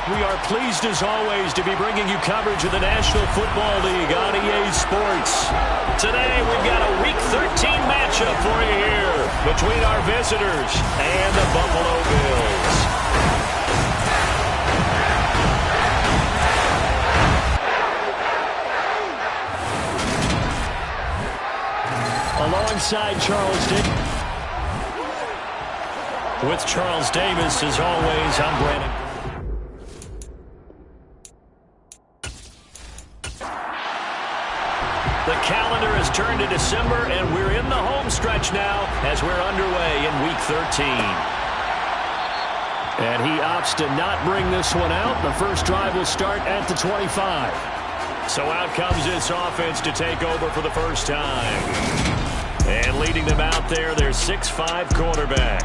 We are pleased as always to be bringing you coverage of the National Football League on EA Sports. Today we've got a Week 13 matchup for you here between our visitors and the Buffalo Bills. Alongside Charles Davis. With Charles Davis, as always, I'm Brandon. The calendar has turned to December, and we're in the home stretch now as we're underway in Week 13. And he opts to not bring this one out. The first drive will start at the 25. So out comes this offense to take over for the first time. And leading them out there, their 6'5" quarterback.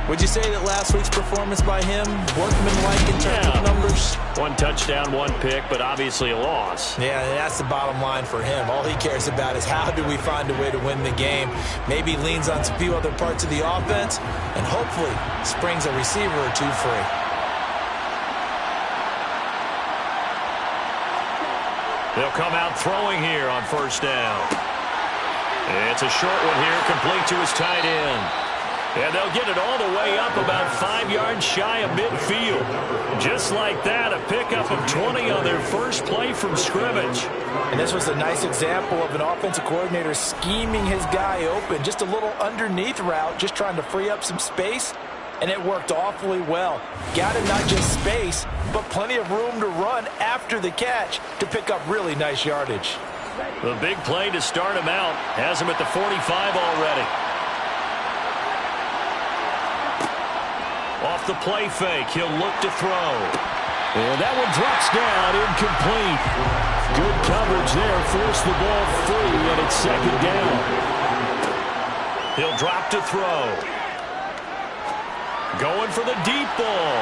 Would you say that last week's performance by him, workmanlike in terms of numbers? One touchdown, one pick, but obviously a loss. Yeah, that's the bottom line for him. All he cares about is how do we find a way to win the game. Maybe leans on some few other parts of the offense, and hopefully springs a receiver or two free. They'll come out throwing here on first down. It's a short one here, complete to his tight end. And they'll get it all the way up about 5 yards shy of midfield. Just like that, a pickup of 20 on their first play from scrimmage. And this was a nice example of an offensive coordinator scheming his guy open. Just a little underneath route, just trying to free up some space. And it worked awfully well. Got him not just space, but plenty of room to run after the catch to pick up really nice yardage. The big play to start him out has him at the 45 already. Off the play fake, he'll look to throw. And that one drops down, incomplete. Good coverage there, forced the ball free, and it's second down. He'll drop to throw. Going for the deep ball.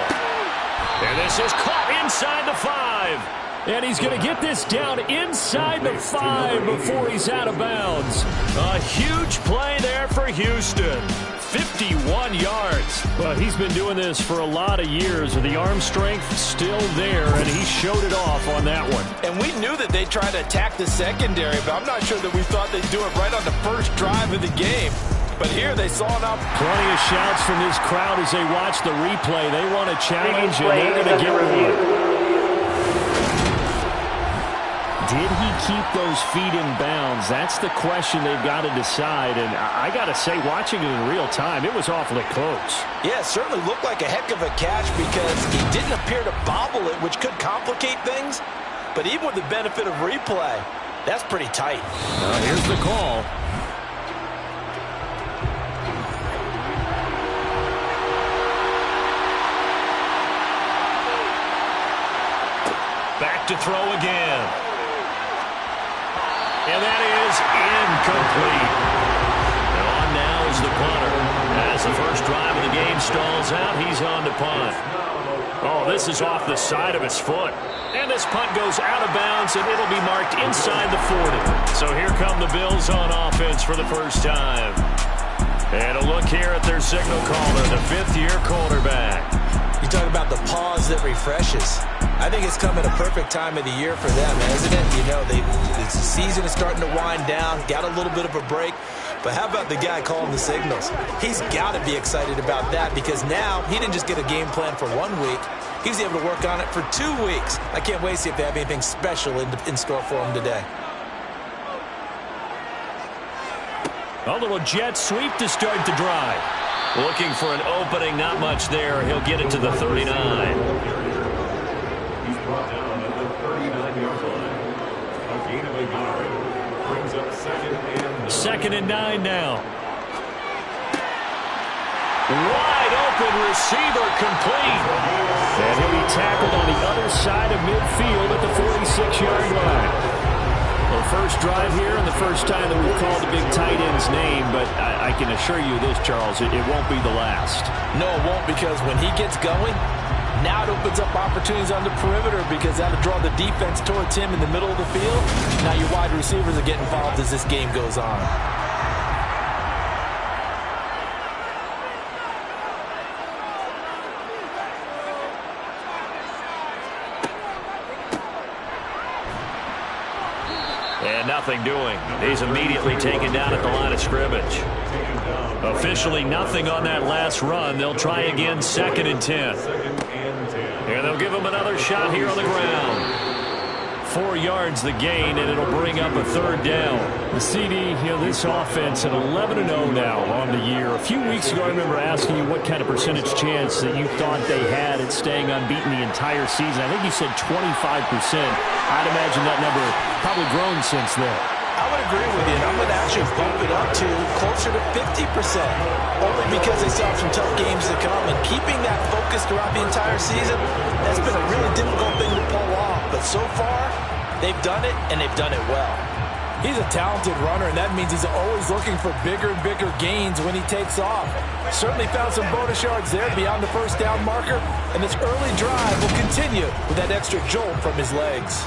And this is caught inside the 5. And he's going to get this down inside the 5 before he's out of bounds. A huge play there for Houston. 51 yards. Well, he's been doing this for a lot of years with the arm strength still there, and he showed it off on that one. And we knew that they'd try to attack the secondary, but I'm not sure that we thought they'd do it right on the first drive of the game. But here they saw it up. Plenty of shouts from this crowd as they watch the replay. They want a challenge, and they're going to get one. Did he keep those feet in bounds? That's the question they've got to decide. And I got to say, watching it in real time, it was awfully close. Yeah, it certainly looked like a heck of a catch because he didn't appear to bobble it, which could complicate things. But even with the benefit of replay, that's pretty tight. Here's the call. Back to throw again. And that is incomplete. And on now is the punter. As the first drive of the game stalls out, he's on to punt. Oh, this is off the side of his foot. And this punt goes out of bounds, and it'll be marked inside the 40. So here come the Bills on offense for the first time. And a look here at their signal caller, the fifth-year quarterback. You talk about the pause that refreshes. I think it's come at a perfect time of the year for them, isn't it? You know, the season is starting to wind down, got a little bit of a break. But how about the guy calling the signals? He's got to be excited about that because now he didn't just get a game plan for 1 week. He was able to work on it for 2 weeks. I can't wait to see if they have anything special in store for him today. A little jet sweep to start the drive. Looking for an opening, not much there. He'll get it to the 39. He's brought down at the 39-yard line. A gain of 8 yards. Brings up second and 9 now. Wide open receiver complete. And he'll be tackled on the other side of midfield at the 46-yard line. Well, first drive here and the first time that we've called the big tight end's name, but I can assure you this, Charles, it won't be the last. No, it won't, because when he gets going, now it opens up opportunities on the perimeter because that'll draw the defense towards him in the middle of the field. Now your wide receivers are getting involved as this game goes on. And nothing doing. He's immediately taken down at the line of scrimmage. Officially nothing on that last run. They'll try again, 2nd and 10. And they'll give him another shot here on the ground. 4 yards the gain, and it'll bring up a 3rd down. The CD, this offense at 11-0 now on the year. A few weeks ago, I remember asking you what kind of percentage chance that you thought they had at staying unbeaten the entire season. I think you said 25%. I'd imagine that number probably grown since then. I would agree with you, and I'm going to actually bump it up to closer to 50%, only because they still have some tough games to come, and keeping that focus throughout the entire season, that's been a really difficult thing to pull off. But so far, they've done it, and they've done it well. He's a talented runner, and that means he's always looking for bigger and bigger gains when he takes off. Certainly found some bonus yards there beyond the 1st down marker, and this early drive will continue with that extra jolt from his legs.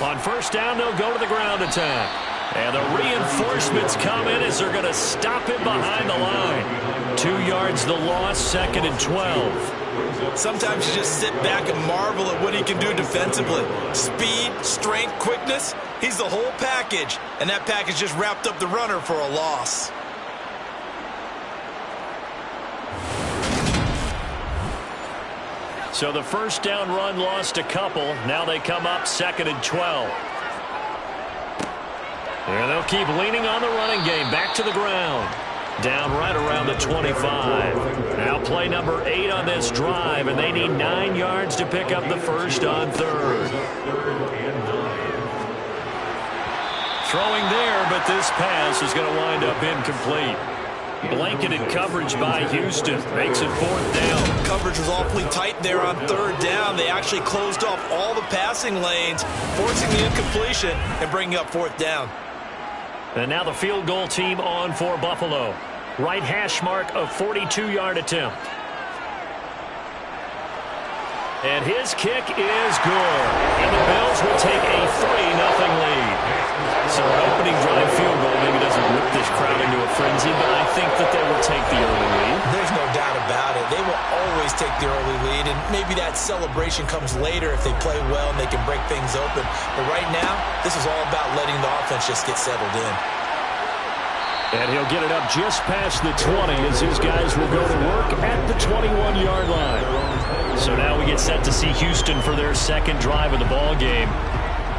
On 1st down, they'll go to the ground attack. And the reinforcements come in as they're going to stop him behind the line. 2 yards the loss, 2nd and 12. Sometimes you just sit back and marvel at what he can do defensively. Speed, strength, quickness, he's the whole package. And that package just wrapped up the runner for a loss. So the 1st down run lost a couple. Now they come up 2nd and 12. And they'll keep leaning on the running game. Back to the ground. Down right around the 25. Now play number 8 on this drive, and they need 9 yards to pick up the 1st on 3rd. Throwing there, but this pass is going to wind up incomplete. Blanketed coverage by Houston. Makes it 4th down. Coverage was awfully tight there on 3rd down. They actually closed off all the passing lanes, forcing the incompletion and bringing up 4th down. And now the field goal team on for Buffalo. Right hash mark of 42-yard attempt. And his kick is good. And the Bills will take a 3-0 lead. So an opening drive field goal maybe doesn't whip this crowd into a frenzy, but I think that they will take the early lead. There's no doubt about it. They will always take the early lead, and maybe that celebration comes later if they play well and they can break things open. But right now, this is all about letting the offense just get settled in. And he'll get it up just past the 20 as his guys will go to work at the 21-yard line. So now we get set to see Houston for their 2nd drive of the ball game.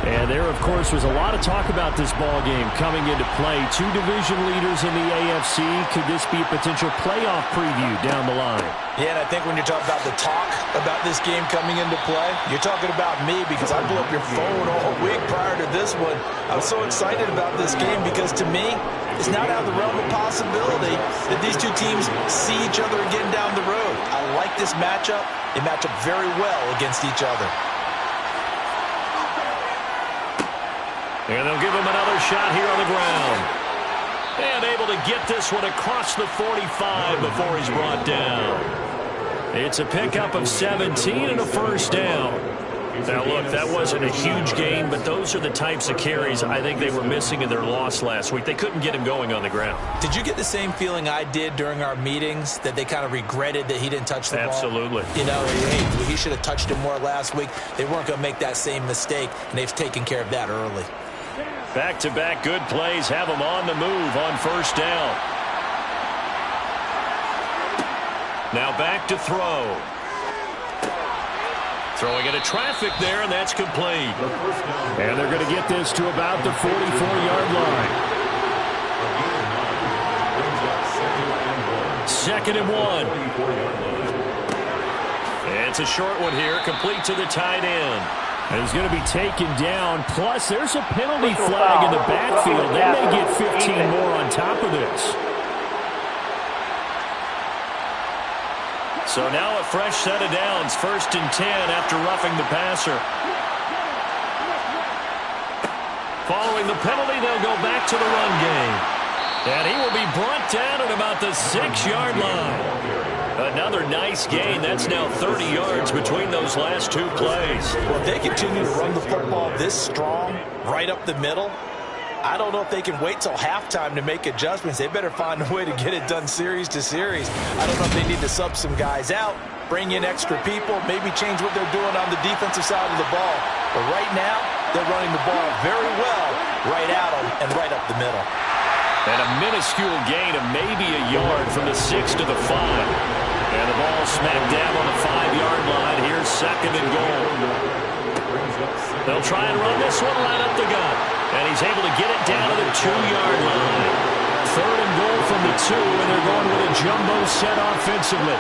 And there, of course, was a lot of talk about this ball game coming into play. 2 division leaders in the AFC. Could this be a potential playoff preview down the line? Yeah, and I think when you're talking about the talk about this game coming into play, you're talking about me because I blew up your phone all week prior to this one. I was so excited about this game because, to me, it's not out of the realm of possibility that these two teams see each other again down the road. I like this matchup. They match up very well against each other. And they'll give him another shot here on the ground. And able to get this one across the 45 before he's brought down. It's a pickup of 17 and a 1st down. Now, look, that wasn't a huge gain, but those are the types of carries I think they were missing in their loss last week. They couldn't get him going on the ground. Did you get the same feeling I did during our meetings, that they kind of regretted that he didn't touch the ball? Absolutely. You know, hey, he should have touched it more last week. They weren't going to make that same mistake, and they've taken care of that early. Back-to-back good plays have him on the move on 1st down. Now back to throw. Throwing into traffic there, and that's complete. And they're going to get this to about the 44-yard line. 2nd and 1. It's a short one here, complete to the tight end. And he's going to be taken down. Plus, there's a penalty flag in the backfield. They may get 15 more on top of this. So now a fresh set of downs. 1st and 10 after roughing the passer. Following the penalty, they'll go back to the run game. And he will be brought down at about the 6-yard line. Another nice gain. That's now 30 yards between those last 2 plays. Well, if they continue to run the football this strong, right up the middle, I don't know if they can wait till halftime to make adjustments. They better find a way to get it done series to series. I don't know if they need to sub some guys out bring in extra people, maybe change what they're doing on the defensive side of the ball. But right now, they're running the ball very well right at them and right up the middle. And a minuscule gain of maybe a yard from the 6 to the 5. And the ball smacked down on the 5-yard line. Here's second and goal. They'll try and run this one right up the gut. And he's able to get it down to the 2-yard line. Third and goal from the 2, and they're going with a jumbo set offensively.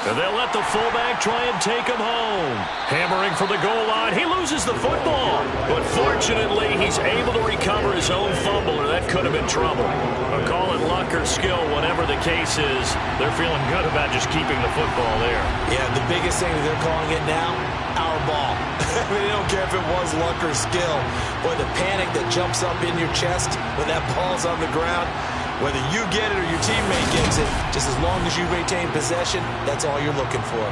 And they'll let the fullback try and take him home. Hammering from the goal line. He loses the football. But fortunately, he's able to recover his own fumble, or that could have been trouble. I'll call it luck or skill, whatever the case is. They're feeling good about just keeping the football there. Yeah, the biggest thing that they're calling it now, our ball. I mean, they don't care if it was luck or skill. Boy, the panic that jumps up in your chest when that ball's on the ground, whether you get it or your teammate gets it, just as long as you retain possession, that's all you're looking for.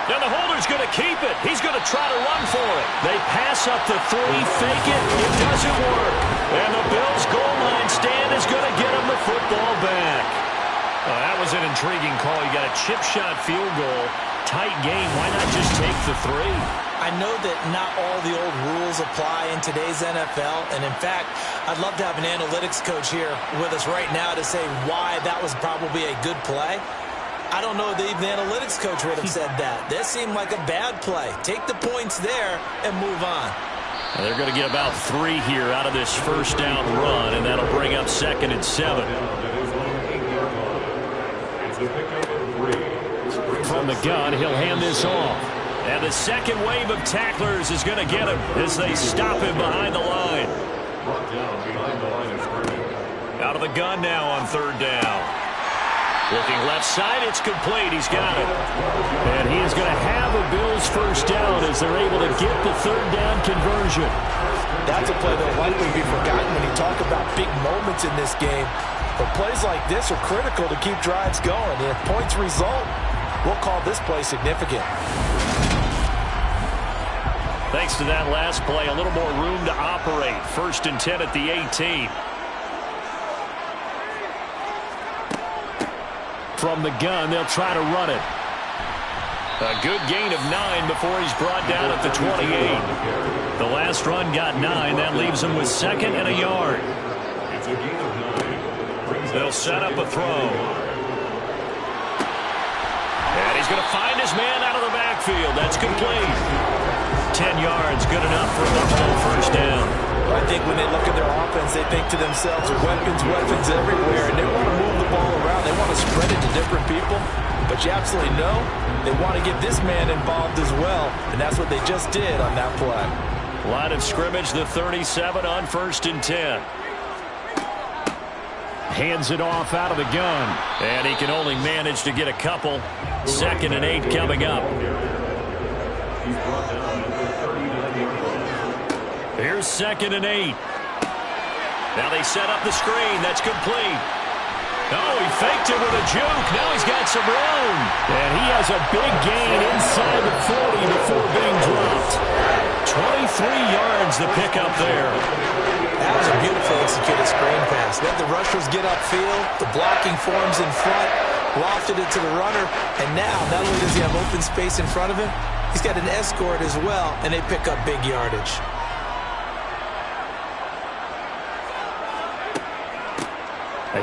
Now the holder's going to keep it. He's going to try to run for it. They pass up the 3, fake it. It doesn't work. And the Bills' goal line stand is going to get him the football back. Well, that was an intriguing call. You got a chip shot field goal. Tight game. Why not just take the 3? I know that not all the old rules apply in today's NFL, and in fact, I'd love to have an analytics coach here with us right now to say why that was probably a good play. I don't know that even the analytics coach would have said that. That seemed like a bad play. Take the points there and move on. Well, they're going to get about 3 here out of this first down run, and that'll bring up 2nd and 7. From the gun, he'll hand this off. And the second wave of tacklers is going to get him as they stop him behind the line. Out of the gun now on 3rd down. Looking left side, it's complete. He's got it. And he is going to have a Bills first down as they're able to get the 3rd down conversion. That's a play that will likely be forgotten when you talk about big moments in this game. But plays like this are critical to keep drives going. And if points result, we'll call this play significant. Thanks to that last play, a little more room to operate. 1st and 10 at the 18. From the gun, they'll try to run it. A good gain of 9 before he's brought down at the 28. The last run got 9. That leaves him with 2nd and a yard. They'll set up a throw. And he's going to find his man out of the backfield. That's complete. 10 yards, good enough for another first down. I think when they look at their offense, they think to themselves, weapons everywhere, and they want to move the ball around. They want to spread it to different people. But you absolutely know they want to get this man involved as well, and that's what they just did on that play. Line of scrimmage, the 37 on 1st and 10. Hands it off out of the gun, and he can only manage to get a couple. 2nd and 8 coming up. Here's 2nd and 8. Now they set up the screen. That's complete. Oh, he faked it with a juke. Now he's got some room. And he has a big gain inside the 40 before being dropped. 23 yards the pickup there. That was a beautifully executed screen pass. Let the rushers get upfield. The blocking forms in front. Lofted it to the runner. And now, not only does he have open space in front of him, he's got an escort as well, and they pick up big yardage.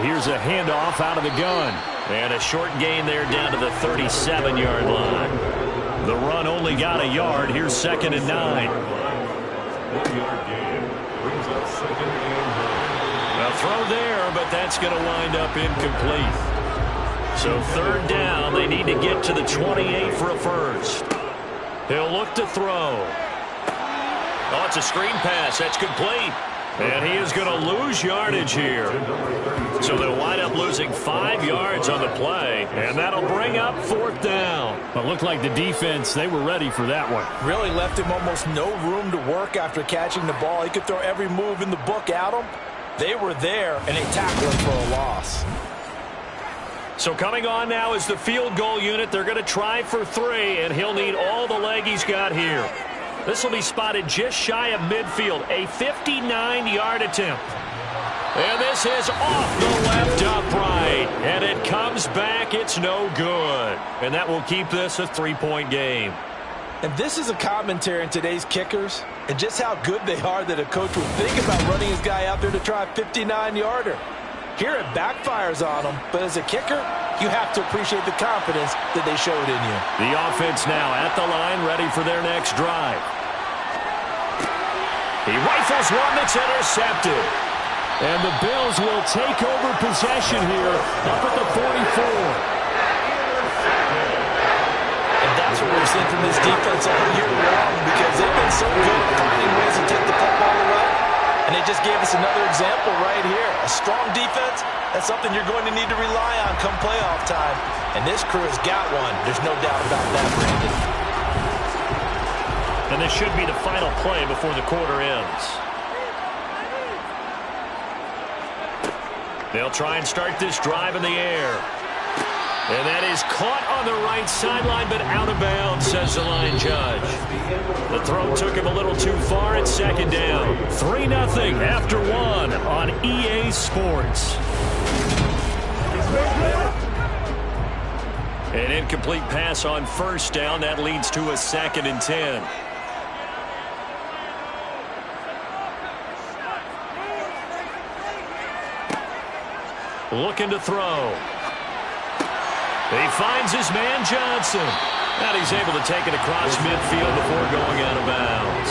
Here's a handoff out of the gun. And a short gain there down to the 37-yard line. The run only got a yard. Here's 2nd and 9. 1-yard gain brings up 2nd and 9. A throw there, but that's going to wind up incomplete. So 3rd down, they need to get to the 28 for a first. He'll look to throw. Oh, it's a screen pass. That's complete. And he is going to lose yardage here. So they'll wind up losing 5 yards on the play, and that'll bring up 4th down. It looked like the defense, they were ready for that one. Really left him almost no room to work after catching the ball. He could throw every move in the book at him. They were there, and they tackled him for a loss. So coming on now is the field goal unit. They're going to try for 3, and he'll need all the leg he's got here. This will be spotted just shy of midfield. A 59-yard attempt. And this is off the left upright. And it comes back. It's no good. And that will keep this a 3-point game. And this is a commentary on today's kickers and just how good they are that a coach would think about running his guy out there to try a 59-yarder. Here it backfires on him, but as a kicker, you have to appreciate the confidence that they showed in you. The offense now at the line, ready for their next drive. He rifles one that's intercepted. And the Bills will take over possession here up at the 44. That's what we've seen from this defense all year long because they've been so good at finding ways to take the football away. And they just gave us another example right here. A strong defense, that's something you're going to need to rely on come playoff time. And this crew has got one. There's no doubt about that, Brandon. And this should be the final play before the quarter ends. They'll try and start this drive in the air. And that is caught on the right sideline, but out of bounds, says the line judge. The throw took him a little too far at second down. 3-0 after 1 on EA Sports. An incomplete pass on first down. That leads to a 2nd and 10. Looking to throw. He finds his man Johnson. And he's able to take it across midfield before going out of bounds.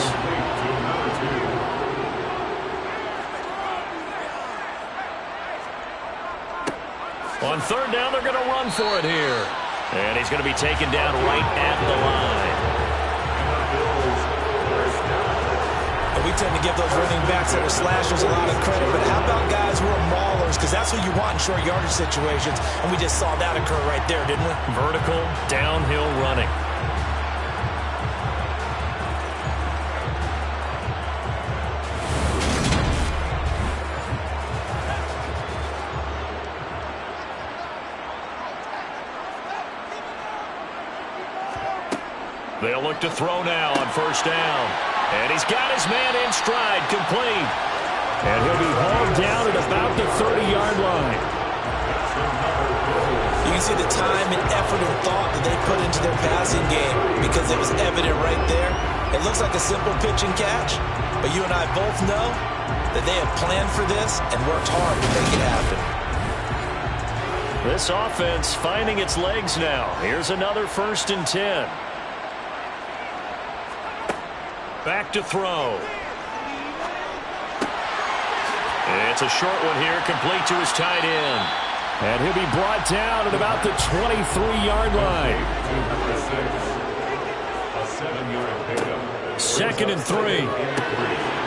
On 3rd down, they're going to run for it here. And he's going to be taken down right at the line. We tend to give those running backs that are slashers a lot of credit, but how about guys who are maulers? Because that's what you want in short yardage situations, and we just saw that occur right there, didn't we? Vertical, downhill running. They'll look to throw now on 1st down. And he's got his man in stride, complete. And he'll be hauled down at about the 30-yard line. You can see the time and effort and thought that they put into their passing game because it was evident right there. It looks like a simple pitch and catch, but you and I both know that they have planned for this and worked hard to make it happen. This offense finding its legs now. Here's another 1st and 10. Back to throw. It's a short one here, complete to his tight end. And he'll be brought down at about the 23-yard line. 2nd and 3.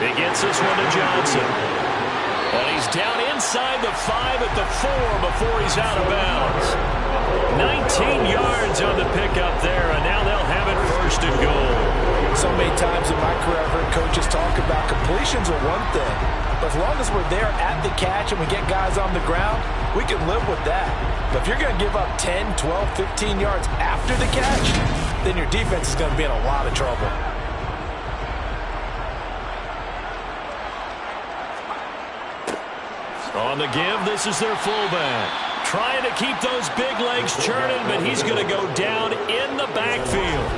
He gets this one to Johnson. And he's down inside the 5 at the 4 before he's out of bounds. 19 yards on the pickup there, and now they'll have it 1st and goal. So many times in my career I've heard coaches talk about completions are one thing, but as long as we're there at the catch and we get guys on the ground, we can live with that. But if you're going to give up 10, 12, 15 yards after the catch, then your defense is going to be in a lot of trouble. On the give, this is their fullback. Trying to keep those big legs churning, but he's going to go down in the backfield.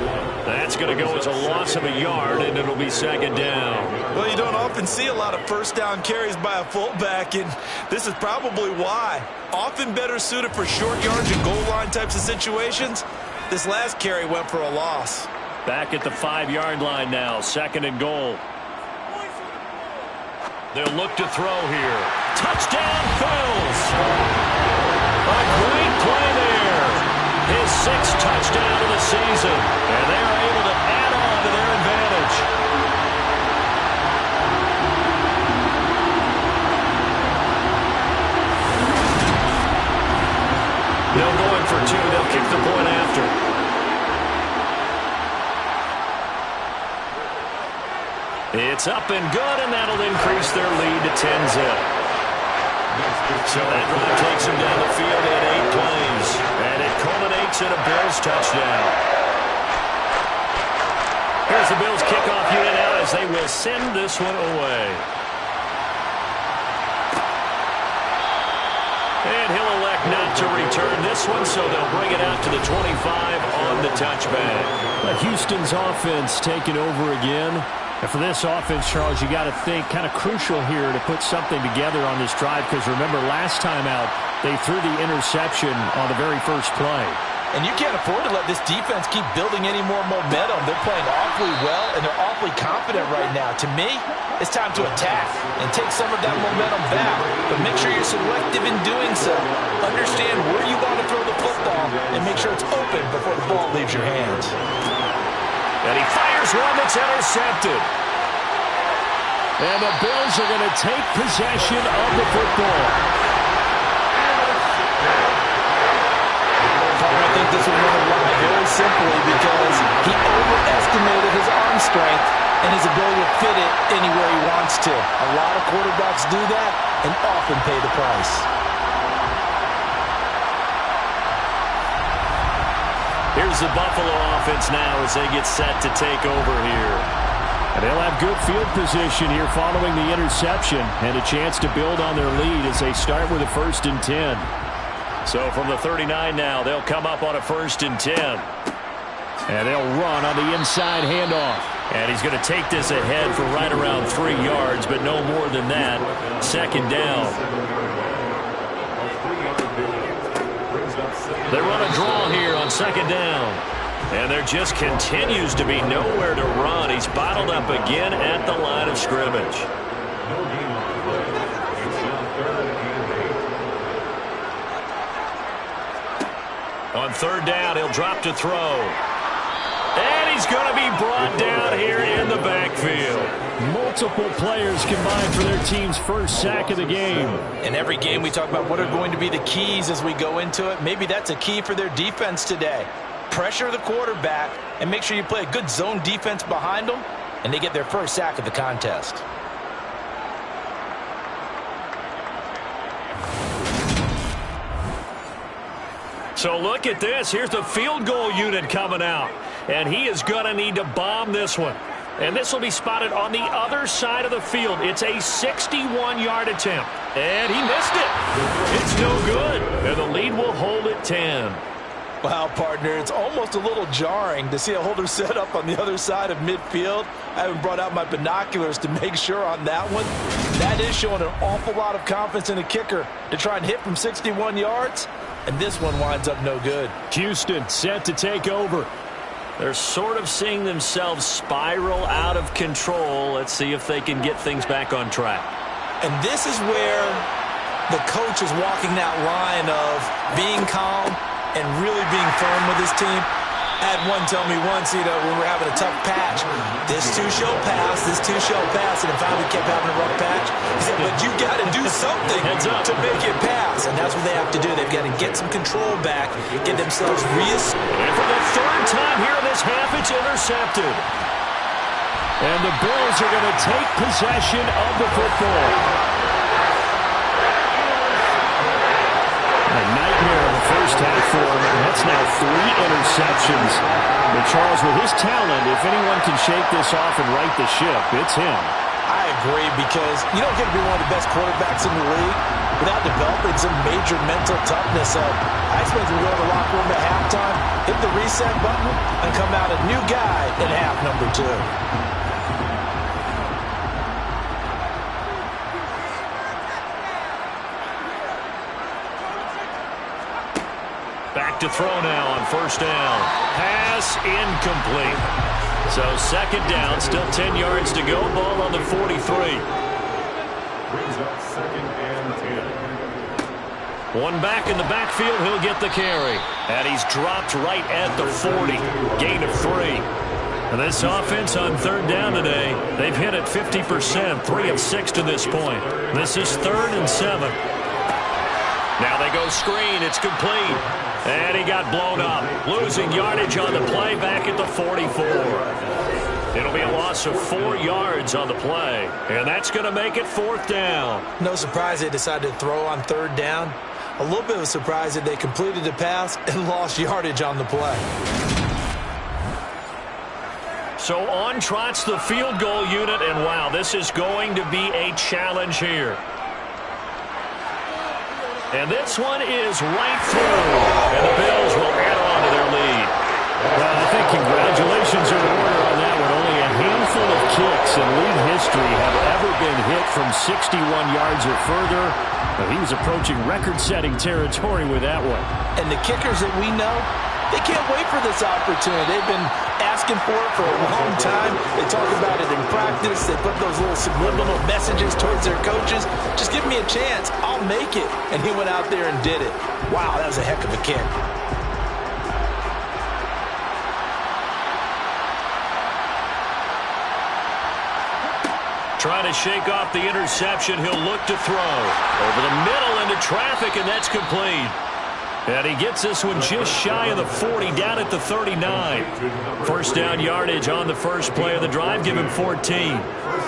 That's going to go as a loss of a yard, and it'll be 2nd down. Well, you don't often see a lot of 1st down carries by a fullback, and this is probably why. Often better suited for short yardage and goal line types of situations. This last carry went for a loss. Back at the 5-yard line now, 2nd and goal. They'll look to throw here. Touchdown, Bills! A great play there. His 6th touchdown of the season. And they're able to add on to their advantage. They'll go in for 2. They'll kick the point after. It's up and good, and that'll increase their lead to 10-zip. So that drive takes him down the field in 8 plays. And it culminates in a Bills touchdown. Here's Here's the Bills kickoff unit out as they will send this one away. And he'll elect not to return this one, so they'll bring it out to the 25 on the touchback. But Houston's offense taking over again. And for this offense, Charles, you got to think kind of crucial here to put something together on this drive, because remember, last time out, they threw the interception on the very first play. And you can't afford to let this defense keep building any more momentum. They're playing awfully well, and they're awfully confident right now. To me, it's time to attack and take some of that momentum back. But make sure you're selective in doing so. Understand where you want to throw the football and make sure it's open before the ball leaves your hands. And he fires one that's intercepted. And the Bills are going to take possession of the football. I think this will win a lot very simply because he overestimated his arm strength and his ability to fit it anywhere he wants to. A lot of quarterbacks do that and often pay the price. Here's the Buffalo offense now as they get set to take over here. And they'll have good field position here following the interception and a chance to build on their lead as they start with a 1st and 10. So from the 39 now, they'll come up on a 1st and 10. And they'll run on the inside handoff. And he's going to take this ahead for right around 3 yards, but no more than that. 2nd down. They run a draw here on 2nd down. And there just continues to be nowhere to run. He's bottled up again at the line of scrimmage. On 3rd down, he'll drop to throw. And he's going to be brought down here in the backfield. Multiple players combined for their team's first sack of the game. In every game, we talk about what are going to be the keys as we go into it. Maybe that's a key for their defense today. Pressure the quarterback and make sure you play a good zone defense behind them, and they get their first sack of the contest. So look at this. Here's the field goal unit coming out. And he is going to need to bomb this one. And this will be spotted on the other side of the field. It's a 61-yard attempt. And he missed it. It's no good. And the lead will hold at 10. Wow, partner, it's almost a little jarring to see a holder set up on the other side of midfield. I haven't brought out my binoculars to make sure on that one. That is showing an awful lot of confidence in the kicker to try and hit from 61 yards. And this one winds up no good. Houston set to take over. They're sort of seeing themselves spiral out of control. Let's see if they can get things back on track. And this is where the coach is walking that line of being calm and really being firm with his team. I had one tell me once, when we're having a tough patch, this too shall pass, this too shall pass, and if we kept having a rough patch, he said, but you got to do something to make it pass, and that's what they have to do. They've got to get some control back, get themselves reasserted. And for the 3rd time here in this half, it's intercepted. And the Bills are going to take possession of the football. A nightmare in the first half for him, and that's now 3 interceptions. But Charles, with his talent, if anyone can shake this off and right the ship, it's him. I agree, because you don't get to be one of the best quarterbacks in the league without developing some major mental toughness. So I expect him to go to the locker room at halftime, hit the reset button, and come out a new guy in half number 2. Back to throw now on 1st down. Pass incomplete. So 2nd down, still 10 yards to go. Ball on the 43. Brings up 2nd and 10. One back in the backfield, he'll get the carry. And he's dropped right at the 40. Gain of 3. And this offense on 3rd down today, they've hit it 50%, 3 of 6 to this point. This is 3rd and 7. Now they go screen, it's complete. And he got blown up, losing yardage on the play back at the 44. It'll be a loss of 4 yards on the play, and that's going to make it 4th down. No surprise they decided to throw on 3rd down. A little bit of a surprise that they completed the pass and lost yardage on the play. So on trots the field goal unit, and wow, this is going to be a challenge here. And this one is right through, and the Bills will add on to their lead. Well, I think congratulations are in order on that one. Only a handful of kicks in league history have ever been hit from 61 yards or further. But he was approaching record-setting territory with that one. And the kickers that we know, they can't wait for this opportunity. They've been asking for it for a long time. They talk about it in practice. They put those little subliminal messages towards their coaches. Just give me a chance. I'll make it. And he went out there and did it. Wow, that was a heck of a kick. Trying to shake off the interception. He'll look to throw. Over the middle into traffic, and that's complete. And he gets this one just shy of the 40, down at the 39. First down yardage on the first play of the drive. Give him 14.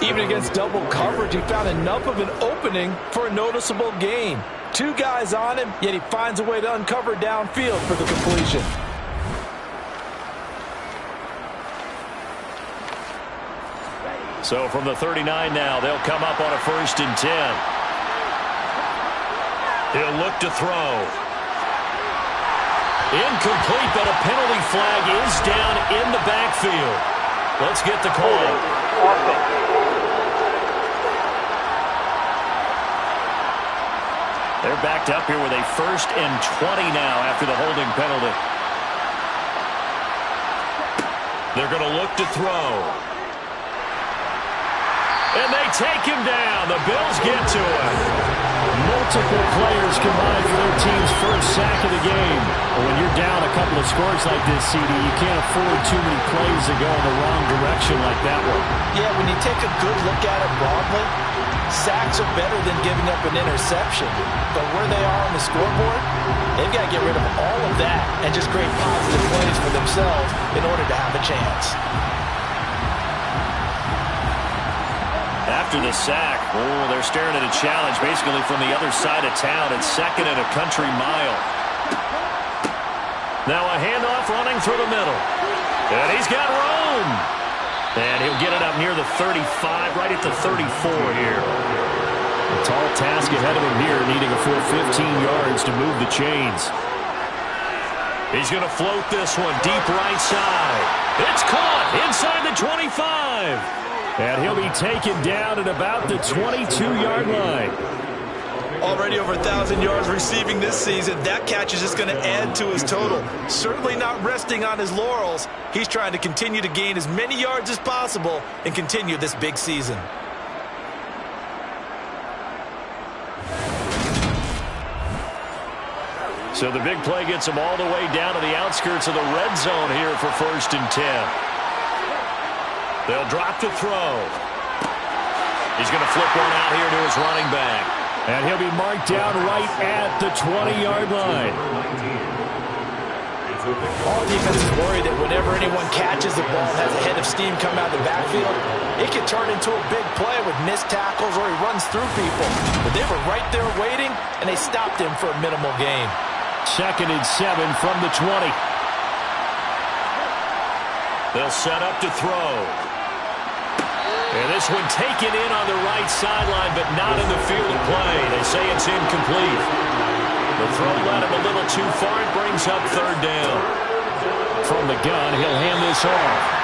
Even against double coverage, he found enough of an opening for a noticeable gain. Two guys on him, yet he finds a way to uncover downfield for the completion. So from the 39 now, they'll come up on a 1st and 10. He'll look to throw. Incomplete, but a penalty flag is down in the backfield. Let's get the call. They're backed up here with a 1st and 20 now after the holding penalty. They're going to look to throw. And they take him down. The Bills get to him. Multiple players combined for their team's first sack of the game. But when you're down a couple of scores like this, CD, you can't afford too many plays to go in the wrong direction like that one. Yeah, when you take a good look at it broadly, sacks are better than giving up an interception. But where they are on the scoreboard, they've got to get rid of all of that and just create positive plays for themselves in order to have a chance. After the sack, they're staring at a challenge basically from the other side of town. It's 2nd and a country mile. Now a handoff running through the middle. And he's got room. And he'll get it up near the 35, right at the 34 here. A tall task ahead of him here, needing a full 15 yards to move the chains. He's going to float this one deep right side. It's caught inside the 25. And he'll be taken down at about the 22-yard line. Already over 1,000 yards receiving this season. That catch is just going to add to his total. Certainly not resting on his laurels. He's trying to continue to gain as many yards as possible and continue this big season. So the big play gets him all the way down to the outskirts of the red zone here for 1st and 10. They'll drop to throw. He's going to flip one out here to his running back. And he'll be marked down right at the 20-yard line. All defenses worry that whenever anyone catches the ball and has a head of steam come out of the backfield, it can turn into a big play with missed tackles or he runs through people. But they were right there waiting, and they stopped him for a minimal gain. 2nd and 7 from the 20. They'll set up to throw. And this one taken in on the right sideline, but not in the field of play. They say it's incomplete. The throw led him a little too far. It brings up 3rd down. From the gun, he'll hand this off.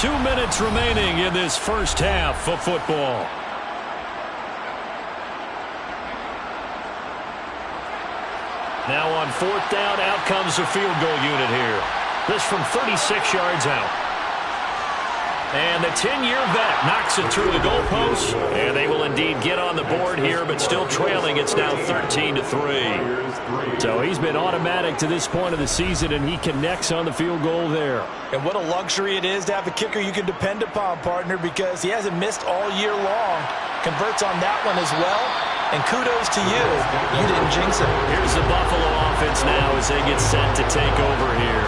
2 minutes remaining in this first half of football. Now on 4th down, out comes the field goal unit here. This from 36 yards out. And the 10-year vet knocks it through the goalpost. And they will indeed get on the board here, but still trailing. It's now 13-3. So he's been automatic to this point of the season, and he connects on the field goal there. And what a luxury it is to have a kicker you can depend upon, partner, because he hasn't missed all year long. Converts on that one as well, And kudos to you. You didn't jinx it. Here's the Buffalo offense now as they get set to take over here.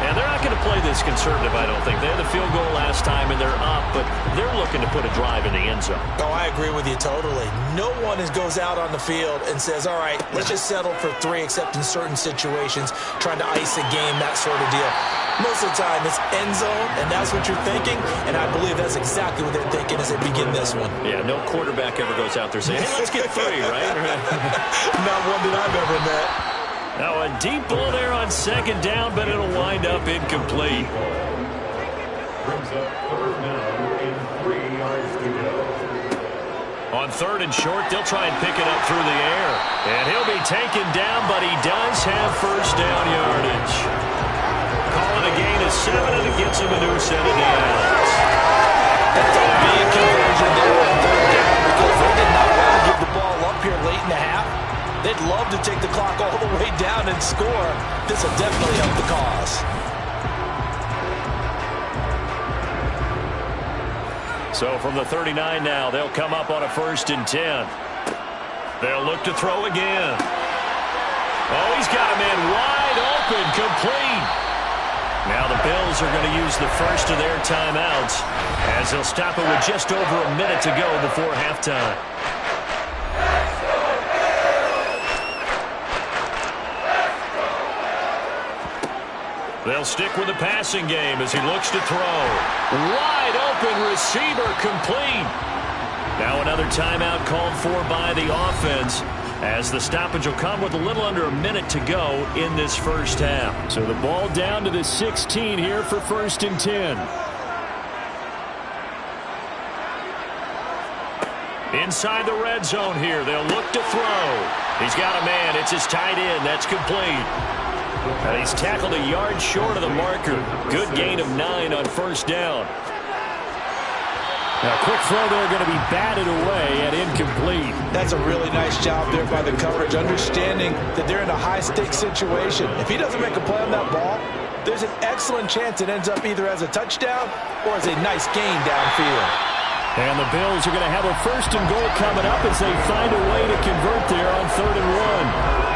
And they're not going to play this conservative, I don't think. They had the field goal last time, and they're up, but they're looking to put a drive in the end zone. Oh, I agree with you totally. No one goes out on the field and says, all right, let's just settle for 3, except in certain situations, trying to ice a game, that sort of deal. Most of the time, it's end zone, and that's what you're thinking, and I believe that's exactly what they're thinking as they begin this one. Yeah, no quarterback ever goes out there saying, hey, let's get 3, right? Not one that I've ever met. Now a deep ball there on second down, but it'll wind up incomplete. Brings up 3rd down and 3 yards to go. On 3rd and short, they'll try and pick it up through the air. And he'll be taken down, but he does have first down yardage. Calling a gain of 7, and it gets him a new set of downs. That's a big conversion there on 3rd down because they did not want to give the ball up here late in the half. They'd love to take the clock all the way down and score. This will definitely help the cause. So from the 39 now, they'll come up on a 1st and 10. They'll look to throw again. Oh, he's got a man wide open, complete. Now the Bills are going to use the first of their timeouts as they'll stop it with just over a minute to go before halftime. They'll stick with the passing game as he looks to throw. Wide open receiver, complete. Now another timeout called for by the offense as the stoppage will come with a little under a minute to go in this first half. So the ball down to the 16 here for 1st and 10. Inside the red zone here, they'll look to throw. He's got a man. It's his tight end. That's complete. And he's tackled a yard short of the marker. Good gain of 9 on 1st down. Now, quick throw there going to be batted away and incomplete. That's a really nice job there by the coverage, understanding that they're in a high-stakes situation. If he doesn't make a play on that ball, there's an excellent chance it ends up either as a touchdown or as a nice gain downfield. And the Bills are going to have a 1st and goal coming up as they find a way to convert there on 3rd and 1.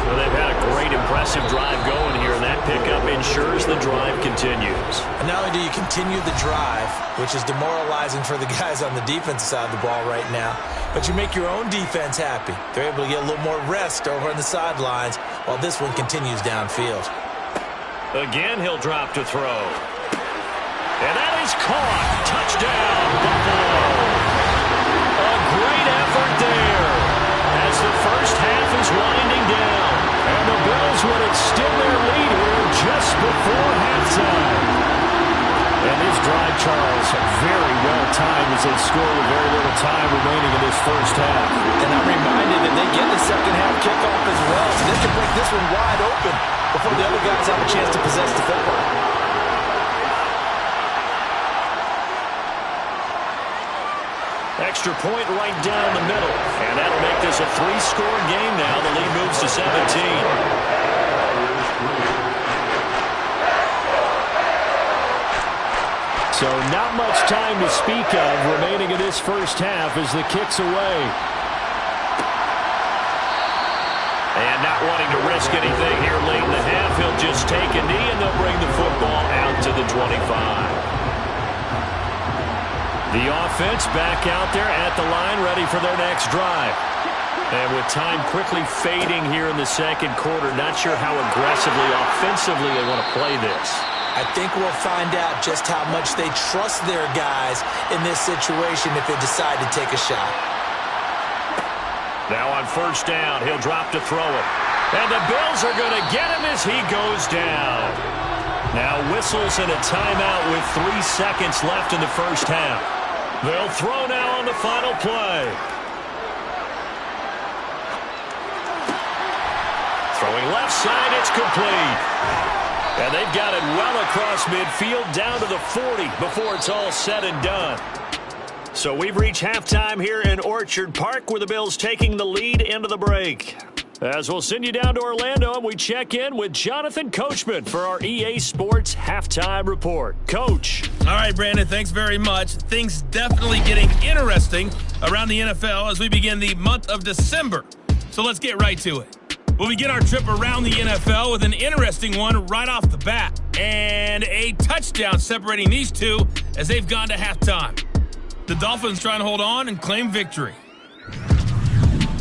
Well, they've had a great, impressive drive going here, and that pickup ensures the drive continues. And not only do you continue the drive, which is demoralizing for the guys on the defensive side of the ball right now, but you make your own defense happy. They're able to get a little more rest over on the sidelines while this one continues downfield. Again, he'll drop to throw. And that is caught. Touchdown, Buffalo. A great effort there as the first half is winding down. And the Bills would extend their lead here just before halftime. And this drive, Charles, very well timed as they score with very little time remaining in this first half. And I'm reminded that they get the second half kickoff as well, so they can break this one wide open before the other guys have a chance to possess the football. Extra point right down the middle. And that'll make this a 3-score game now. The lead moves to 17. So not much time to speak of remaining in this first half as the kick's away. And not wanting to risk anything here late in the half, he'll just take a knee and they'll bring the football out to the 25. The offense back out there at the line, ready for their next drive. And with time quickly fading here in the second quarter, not sure how aggressively, offensively they want to play this. I think we'll find out just how much they trust their guys in this situation if they decide to take a shot. Now on 1st down, he'll drop to throw it. And the Bills are going to get him as he goes down. Now whistles and a timeout with 3 seconds left in the first half. They'll throw now on the final play. Throwing left side, it's complete. And they've got it well across midfield down to the 40 before it's all said and done. So we've reached halftime here in Orchard Park with the Bills taking the lead into the break. As we'll send you down to Orlando, and we check in with Jonathan Coachman for our EA Sports Halftime Report. Coach. All right, Brandon, thanks very much. Things definitely getting interesting around the NFL as we begin the month of December. So let's get right to it. We'll begin our trip around the NFL with an interesting one right off the bat. And a touchdown separating these two as they've gone to halftime. The Dolphins trying to hold on and claim victory.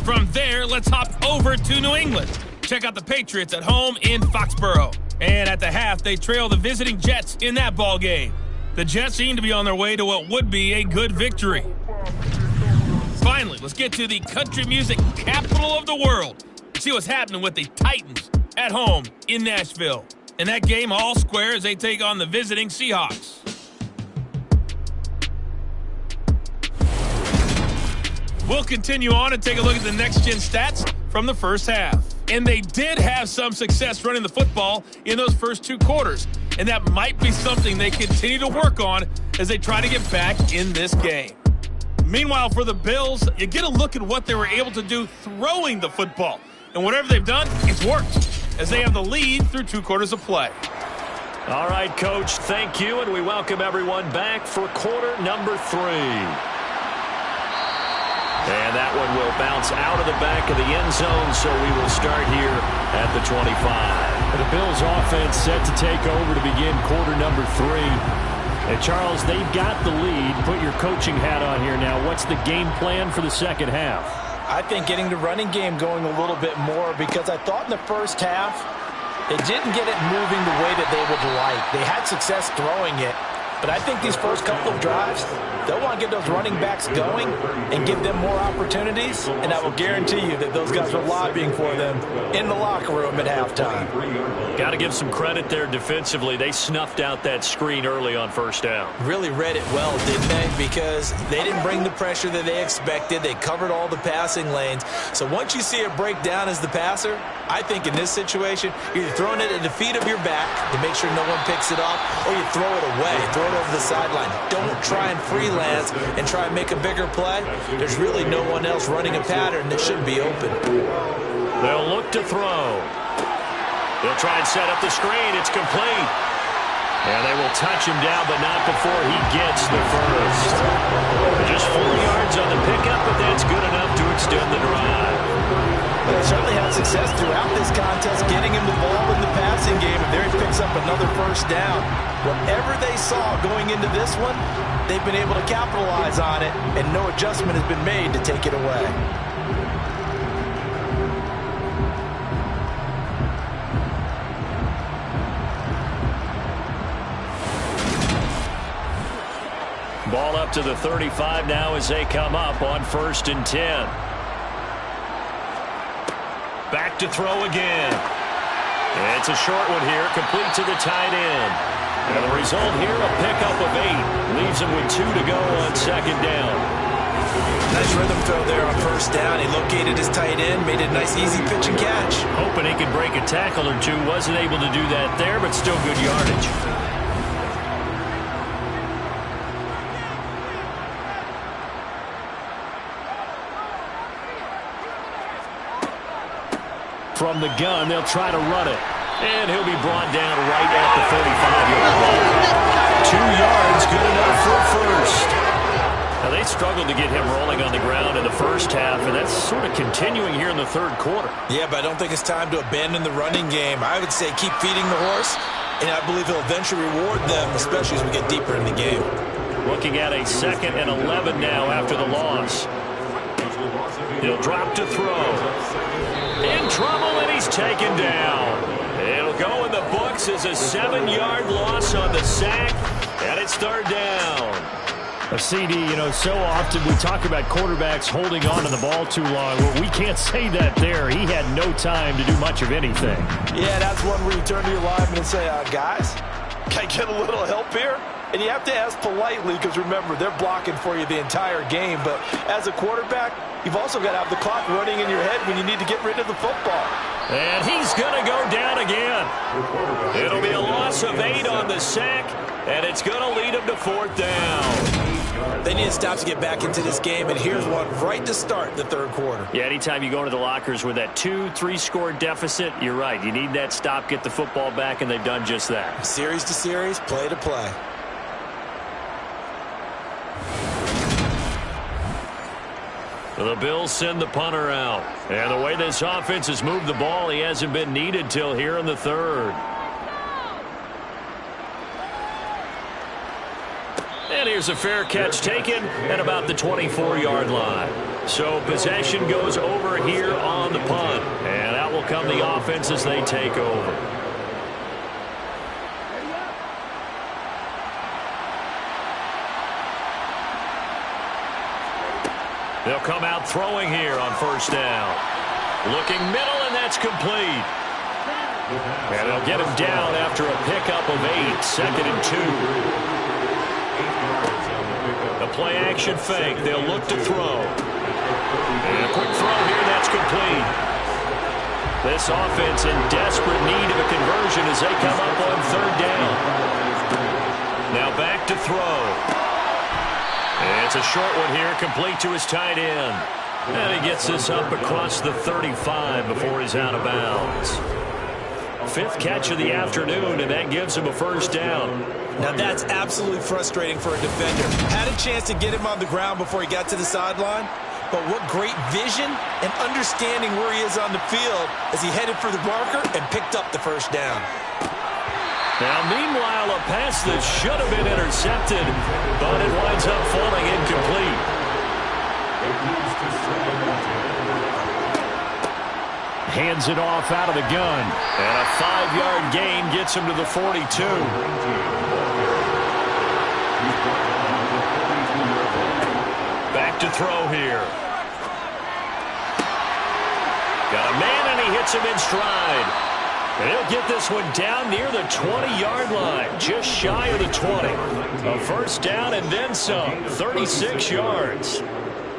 From there, let's hop over to New England. Check out the Patriots at home in Foxborough. And at the half, they trail the visiting Jets in that ball game. The Jets seem to be on their way to what would be a good victory. Finally, let's get to the country music capital of the world. See what's happening with the Titans at home in Nashville. In that game, all square as they take on the visiting Seahawks. We'll continue on and take a look at the next-gen stats from the first half. And they did have some success running the football in those first two quarters. And that might be something they continue to work on as they try to get back in this game. Meanwhile, for the Bills, you get a look at what they were able to do throwing the football. And whatever they've done, it's worked, as they have the lead through 2 quarters of play. All right, Coach, thank you, and we welcome everyone back for quarter number 3. And that one will bounce out of the back of the end zone, so we will start here at the 25. The Bills offense set to take over to begin quarter number 3. And Charles, they've got the lead. Put your coaching hat on here now. What's the game plan for the second half? I think getting the running game going a little bit more, because I thought in the first half it didn't get it moving the way that they would like. They had success throwing it, but I think these first couple of drives, they'll want to get those running backs going and give them more opportunities, and I will guarantee you that those guys are lobbying for them in the locker room at halftime. Got to give some credit there defensively. They snuffed out that screen early on first down. Really read it well, didn't they? Because they didn't bring the pressure that they expected. They covered all the passing lanes. So once you see it break down as the passer, I think in this situation, you're throwing it at the feet of your back to make sure no one picks it up, or you throw it away, throw it over the sideline. Don't try and freelance and try and make a bigger play. There's really no one else running a pattern that should be open. They'll look to throw. They'll try and set up the screen. It's complete. And they will touch him down, but not before he gets the first. Just 4 yards on the pickup, but that's good enough to extend the drive. They certainly had success throughout this contest, getting him the ball in the passing game, and there he picks up another first down. Whatever they saw going into this one, they've been able to capitalize on it, and no adjustment has been made to take it away. Ball up to the 35 now as they come up on 1st and 10. Back to throw again. It's a short one here, complete to the tight end. And the result here, a pickup of 8. Leaves him with 2 to go on 2nd down. Nice rhythm throw there on 1st down. He located his tight end, made it a nice easy pitch and catch. Hoping he could break a tackle or 2. Wasn't able to do that there, but still good yardage. From the gun, they'll try to run it. And he'll be brought down right at the 35-yard line. 2 yards, good enough for a first. Now, they struggled to get him rolling on the ground in the first half, and that's sort of continuing here in the 3rd quarter. Yeah, but I don't think it's time to abandon the running game. I would say keep feeding the horse, and I believe he'll eventually reward them, especially as we get deeper in the game. Looking at a 2nd and 11 now after the loss. He'll drop to throw. In trouble, and he's taken down. It'll go in the books as a 7-yard loss on the sack, and it's 3rd down. A CD, so often we talk about quarterbacks holding on to the ball too long. Well, we can't say that there. He had no time to do much of anything. Yeah, that's one where you turn to your lineman and say, guys, can I get a little help here? And you have to ask politely because, remember, they're blocking for you the entire game. But as a quarterback, you've also got to have the clock running in your head when you need to get rid of the football. And he's going to go down again. It'll be a loss of 8 on the sack, and it's going to lead him to 4th down. They need to stop to get back into this game, and here's one right to start the third quarter. Yeah, anytime you go into the lockers with that 2-3 score deficit, you're right. You need that stop, get the football back, and they've done just that. Series to series, play to play. The Bills send the punter out. And the way this offense has moved the ball, he hasn't been needed till here in the third. And here's a fair catch taken at about the 24-yard line. So possession goes over here on the punt. And out will come the offense as they take over. They'll come out throwing here on first down. Looking middle, and that's complete. And they'll get him down after a pickup of 8, 2nd and 2. The play action fake. They'll look to throw. And a quick throw here, that's complete. This offense in desperate need of a conversion as they come up on third down. Now back to throw. And it's a short one here, complete to his tight end. And he gets this up across the 35 before he's out of bounds. 5th catch of the afternoon, and that gives him a first down. Now that's absolutely frustrating for a defender. Had a chance to get him on the ground before he got to the sideline, but what great vision and understanding where he is on the field as he headed for the marker and picked up the first down. Now, meanwhile, a pass that should have been intercepted, but it winds up falling incomplete. Hands it off out of the gun. And a 5-yard gain gets him to the 42. Back to throw here. Got a man, and he hits him in stride. And he'll get this one down near the 20-yard line, just shy of the 20. A first down and then some, 36 yards.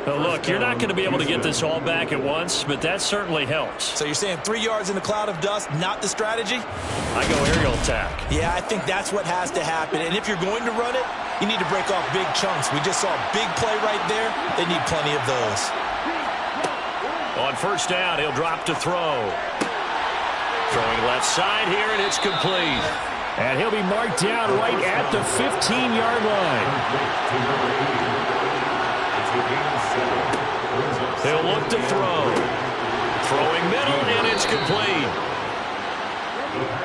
Now look, you're not going to be able to get this all back at once, but that certainly helps. So you're saying 3 yards in a cloud of dust, not the strategy? I go aerial attack. Yeah, I think that's what has to happen. And if you're going to run it, you need to break off big chunks. We just saw a big play right there. They need plenty of those. On first down, he'll drop to throw. Throwing left side here, and it's complete. And he'll be marked down right at the 15-yard line. He'll look to throw. Throwing middle, and it's complete.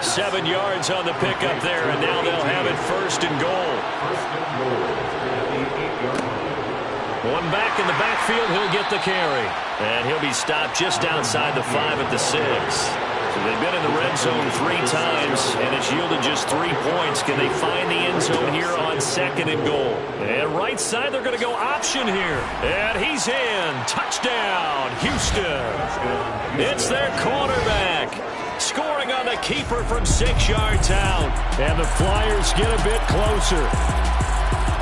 7 yards on the pickup there, and now they'll have it 1st and goal. One back in the backfield, he'll get the carry. And he'll be stopped just outside the 5 at the 6. So they've been in the red zone 3 times, and it's yielded just 3 points. Can they find the end zone here on 2nd and goal? And right side, they're going to go option here. And he's in. Touchdown, Houston. It's their quarterback. Scoring on the keeper from 6 yards out. And the Flyers get a bit closer.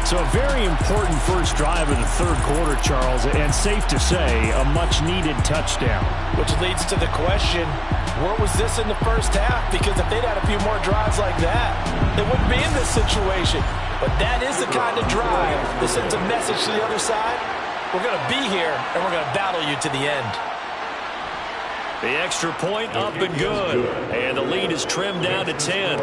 So a very important first drive of the third quarter, Charles, and safe to say, a much-needed touchdown. Which leads to the question, where was this in the first half? Because if they'd had a few more drives like that, they wouldn't be in this situation. But that is the kind of drive that sends a message to the other side. We're going to be here, and we're going to battle you to the end. The extra point up and good. And the lead is trimmed down to 10.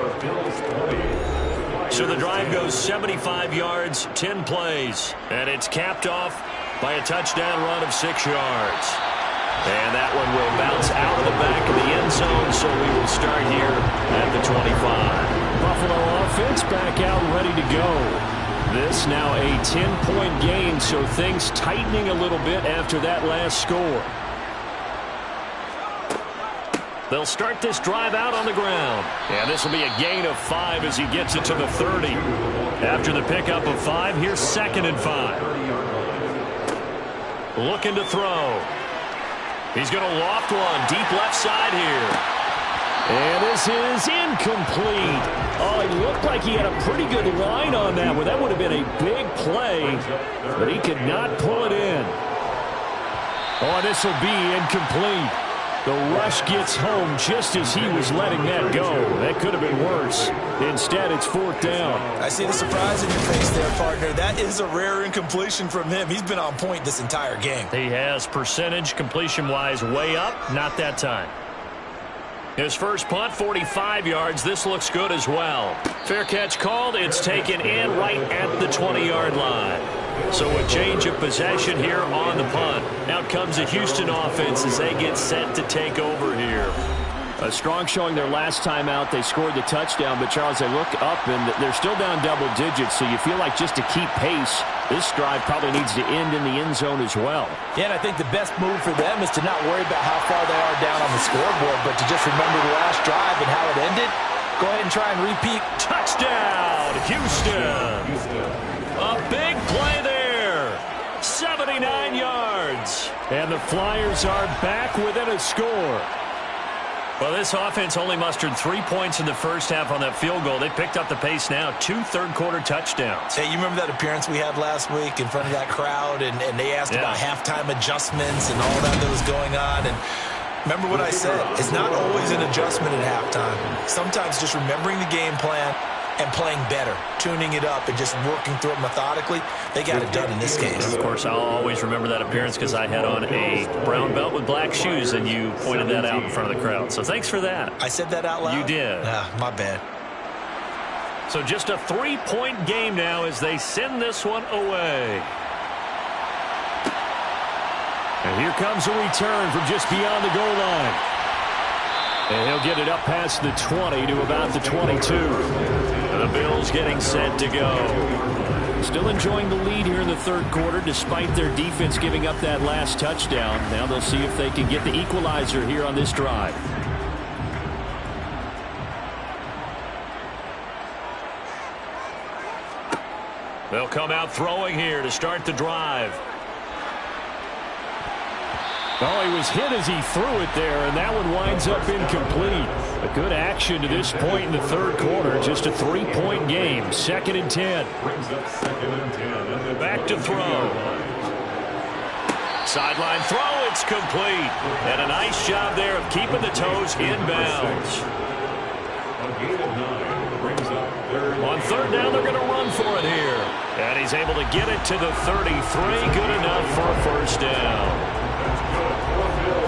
So the drive goes 75 yards, 10 plays. And it's capped off by a touchdown run of 6 yards. And that one will bounce out of the back of the end zone, so we will start here at the 25. Buffalo offense back out ready to go. This now a 10-point game, so things tightening a little bit after that last score. They'll start this drive out on the ground. And this will be a gain of 5 as he gets it to the 30. After the pickup of 5, here's 2nd and 5. Looking to throw. He's going to loft one deep left side here. And this is incomplete. Oh, it looked like he had a pretty good line on that one. That would have been a big play, but he could not pull it in. Oh, this will be incomplete. The rush gets home just as he was letting that go. That could have been worse. Instead, it's 4th down. I see the surprise in your face there, partner. That is a rare incompletion from him. He's been on point this entire game. He has percentage completion-wise way up. Not that time. His first punt, 45 yards. This looks good as well. Fair catch called. It's taken in right at the 20-yard line. So a change of possession here on the punt. Out comes the Houston offense as they get set to take over here. A strong showing their last time out. They scored the touchdown, but Charles, they look up and they're still down double digits, so you feel like just to keep pace, this drive probably needs to end in the end zone as well. Yeah, and I think the best move for them is to not worry about how far they are down on the scoreboard, but to just remember the last drive and how it ended. Go ahead and try and repeat. Touchdown, Houston. A big play there. 79 yards. And the Flyers are back within a score. Well, this offense only mustered 3 points in the first half on that field goal. They picked up the pace now. 2 third-quarter touchdowns. Hey, you remember that appearance we had last week in front of that crowd, and they asked about halftime adjustments and all that was going on, and remember what I said. It's not always an adjustment at halftime. Sometimes just remembering the game plan and playing better, tuning it up and just working through it methodically. They got it done in this case. Of course, I'll always remember that appearance because I had on a brown belt with black shoes, and you pointed that out in front of the crowd. So thanks for that. I said that out loud? You did. My bad. So just a 3-point game now as they send this one away. And here comes a return from just beyond the goal line. And he'll get it up past the 20 to about the 22. And the Bills getting set to go. Still enjoying the lead here in the third quarter despite their defense giving up that last touchdown. Now they'll see if they can get the equalizer here on this drive. They'll come out throwing here to start the drive. Oh, he was hit as he threw it there, and that one winds up incomplete. A good action to this point in the third quarter. Just a 3-point game. 2nd and 10. Back to throw. Sideline throw. It's complete. And a nice job there of keeping the toes inbounds. On 3rd down, they're going to run for it here. And he's able to get it to the 33. Good enough for a first down.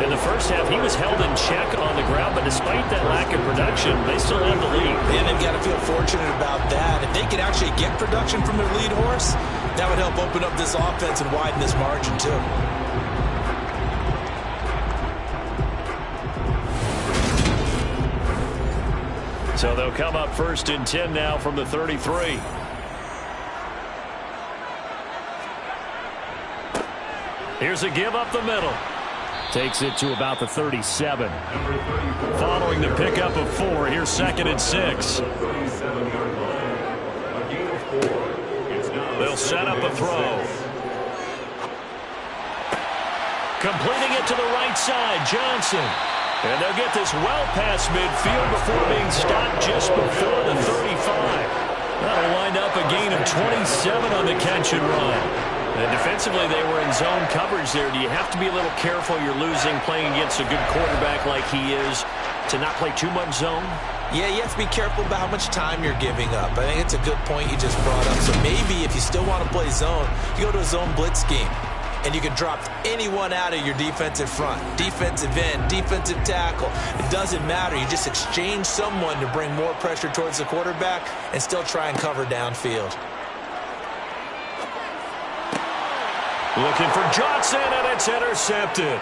In the first half, he was held in check on the ground, but despite that lack of production, they still have the lead. And they've got to feel fortunate about that. If they could actually get production from their lead horse, that would help open up this offense and widen this margin, too. So they'll come up 1st and 10 now from the 33. Here's a give up the middle. Takes it to about the 37. Following the pickup of 4, here's 2nd and 6. They'll set up a throw. Completing it to the right side, Johnson. And they'll get this well past midfield before being stopped just before the 35. That'll wind up a gain of 27 on the catch and run. And defensively, they were in zone coverage there. Do you have to be a little careful? You're losing playing against a good quarterback like he is to not play too much zone? Yeah, you have to be careful about how much time you're giving up. I think it's a good point you just brought up. So maybe if you still want to play zone, you go to a zone blitz scheme. And you can drop anyone out of your defensive front. Defensive end, defensive tackle. It doesn't matter. You just exchange someone to bring more pressure towards the quarterback and still try and cover downfield. Looking for Johnson, and it's intercepted.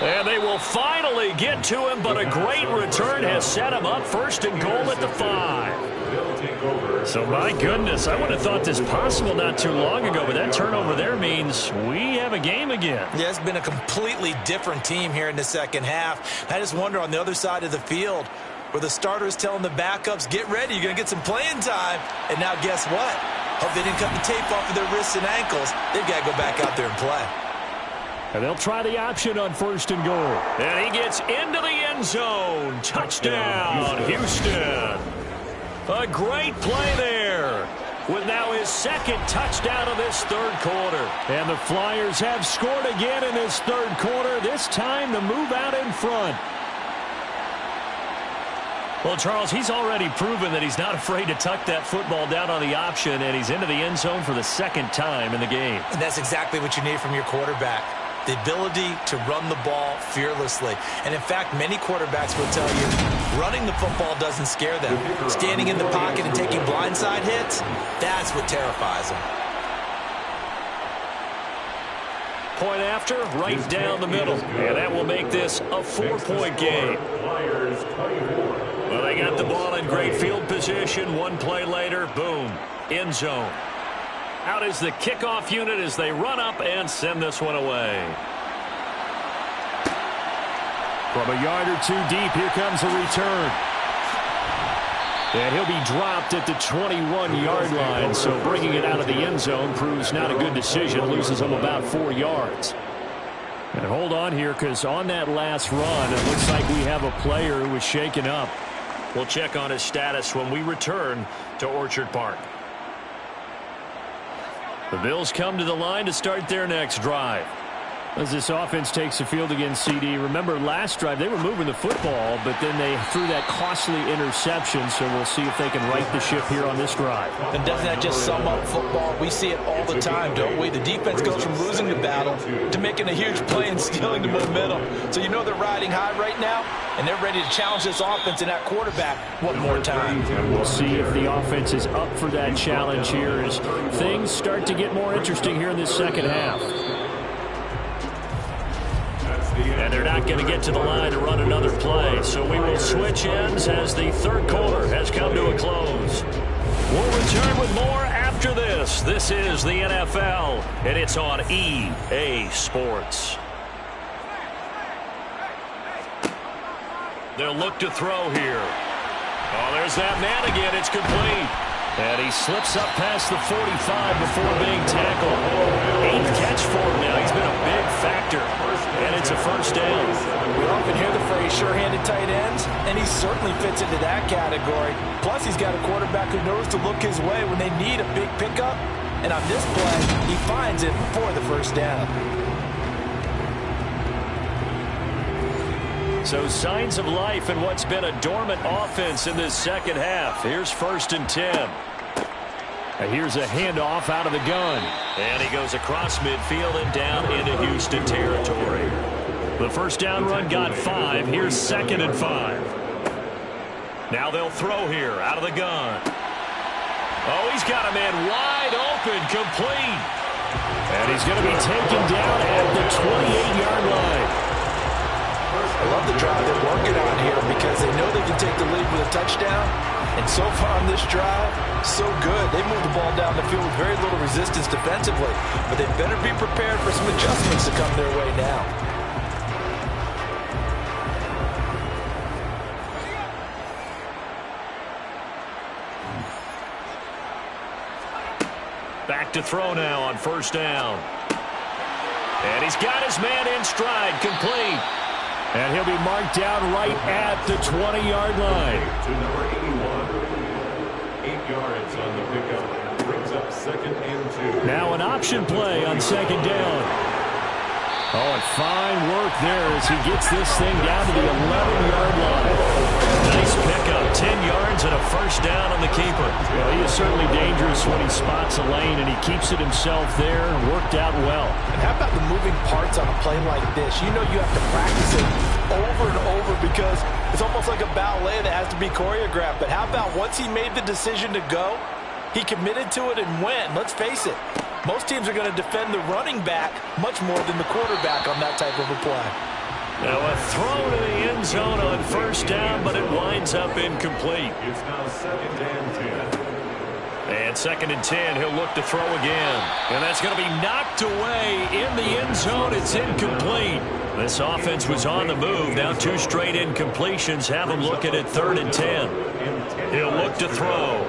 And they will finally get to him, but a great return has set him up 1st and goal at the 5. So, my goodness, I would have thought this possible not too long ago, but that turnover there means we have a game again. Yeah, it's been a completely different team here in the second half. I just wonder on the other side of the field, where the starters telling the backups, get ready, you're going to get some playing time. And now guess what? Hope they didn't cut the tape off of their wrists and ankles. They've got to go back out there and play. And they'll try the option on 1st and goal. And he gets into the end zone. Touchdown, Houston. A great play there. with now his second touchdown of this third quarter. And the Flyers have scored again in this third quarter. This time the move out in front. Well, Charles, he's already proven that he's not afraid to tuck that football down on the option, and he's into the end zone for the second time in the game. And that's exactly what you need from your quarterback. The ability to run the ball fearlessly. And in fact, many quarterbacks will tell you running the football doesn't scare them. Standing in the pocket and taking blindside hits, that's what terrifies them. Point after, right down the middle. And that will make this a 4-point game. Well, they got the ball in great field position. One play later, boom, end zone. Out is the kickoff unit as they run up and send this one away. From a yard or two deep, here comes a return. And he'll be dropped at the 21-yard line, so bringing it out of the end zone proves not a good decision. Loses him about 4 yards. And hold on here, because on that last run, it looks like we have a player who was shaken up. We'll check on his status when we return to Orchard Park. The Bills come to the line to start their next drive. As this offense takes the field against CD, remember last drive they were moving the football, but then they threw that costly interception, so we'll see if they can right the ship here on this drive. And doesn't that just sum up football? We see it all the time, don't we? The defense goes from losing the battle to making a huge play and stealing the momentum. So you know they're riding high right now, and they're ready to challenge this offense and that quarterback one more time. And we'll see if the offense is up for that challenge here as things start to get more interesting here in this second half. And they're not going to get to the line to run another play. So we will switch ends as the third quarter has come to a close. We'll return with more after this. This is the NFL, and it's on EA Sports. They'll look to throw here. Oh, there's that man again. It's complete. And he slips up past the 45 before being tackled. 8th catch for him now. He's been a big factor. And it's a first down. We often hear the phrase sure-handed tight ends, and he certainly fits into that category. Plus, he's got a quarterback who knows to look his way when they need a big pickup. And on this play, he finds it for the first down. So signs of life in what's been a dormant offense in this second half. Here's 1st and 10. And here's a handoff out of the gun. And he goes across midfield and down into Houston territory. The first down run got 5. Here's 2nd and 5. Now they'll throw here out of the gun. Oh, he's got a man wide open, complete. And he's going to be taken down at the 28-yard line. I love the drive they're working on here because they know they can take the lead with a touchdown. And so far on this drive, so good. They move the ball down the field with very little resistance defensively. But they better be prepared for some adjustments to come their way now. Back to throw now on first down. And he's got his man in stride, complete. And he'll be marked down right at the 20-yard line. To number 81. 8 yards on the pickup. Brings up 2nd and 2. Now an option play on 2nd down. Oh, and fine work there as he gets this thing down to the 11-yard line. Nice pickup. 10 yards and a first down on the keeper. Well, he is certainly dangerous when he spots a lane, and he keeps it himself there and worked out well. And how about the moving parts on a play like this? You know you have to practice it over and over because it's almost like a ballet that has to be choreographed. But how about once he made the decision to go, he committed to it and went. Let's face it, most teams are going to defend the running back much more than the quarterback on that type of a play. Now a throw to the end zone on first down, but it winds up incomplete. It's now 2nd and 10. And 2nd and 10, he'll look to throw again. And that's going to be knocked away in the end zone. It's incomplete. This offense was on the move. Now 2 straight incompletions have him looking at 3rd and 10. He'll look to throw.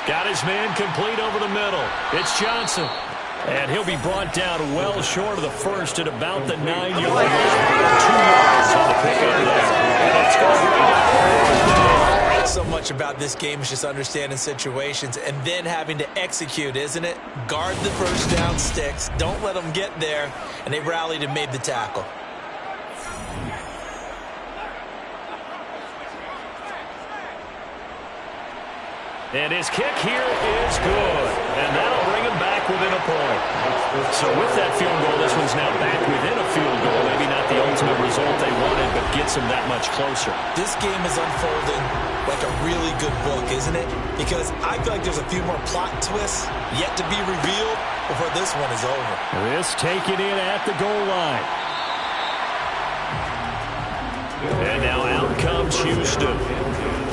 Got his man complete over the middle. It's Johnson. And he'll be brought down well short of the first at about the 9-yard line. 2 yards on the pickup there. And it's going to be So much about this game is just understanding situations and then having to execute, isn't it? Guard the first down sticks. Don't let them get there. And they rallied and made the tackle. And his kick here is good. And that'll bring him back within a point. So with that field goal, this one's now back within a field goal. Maybe not the ultimate result they wanted, but gets them that much closer. This game is unfolding like a really good book, isn't it? Because I feel like there's a few more plot twists yet to be revealed before this one is over. This taken in at the goal line. And now out comes Houston.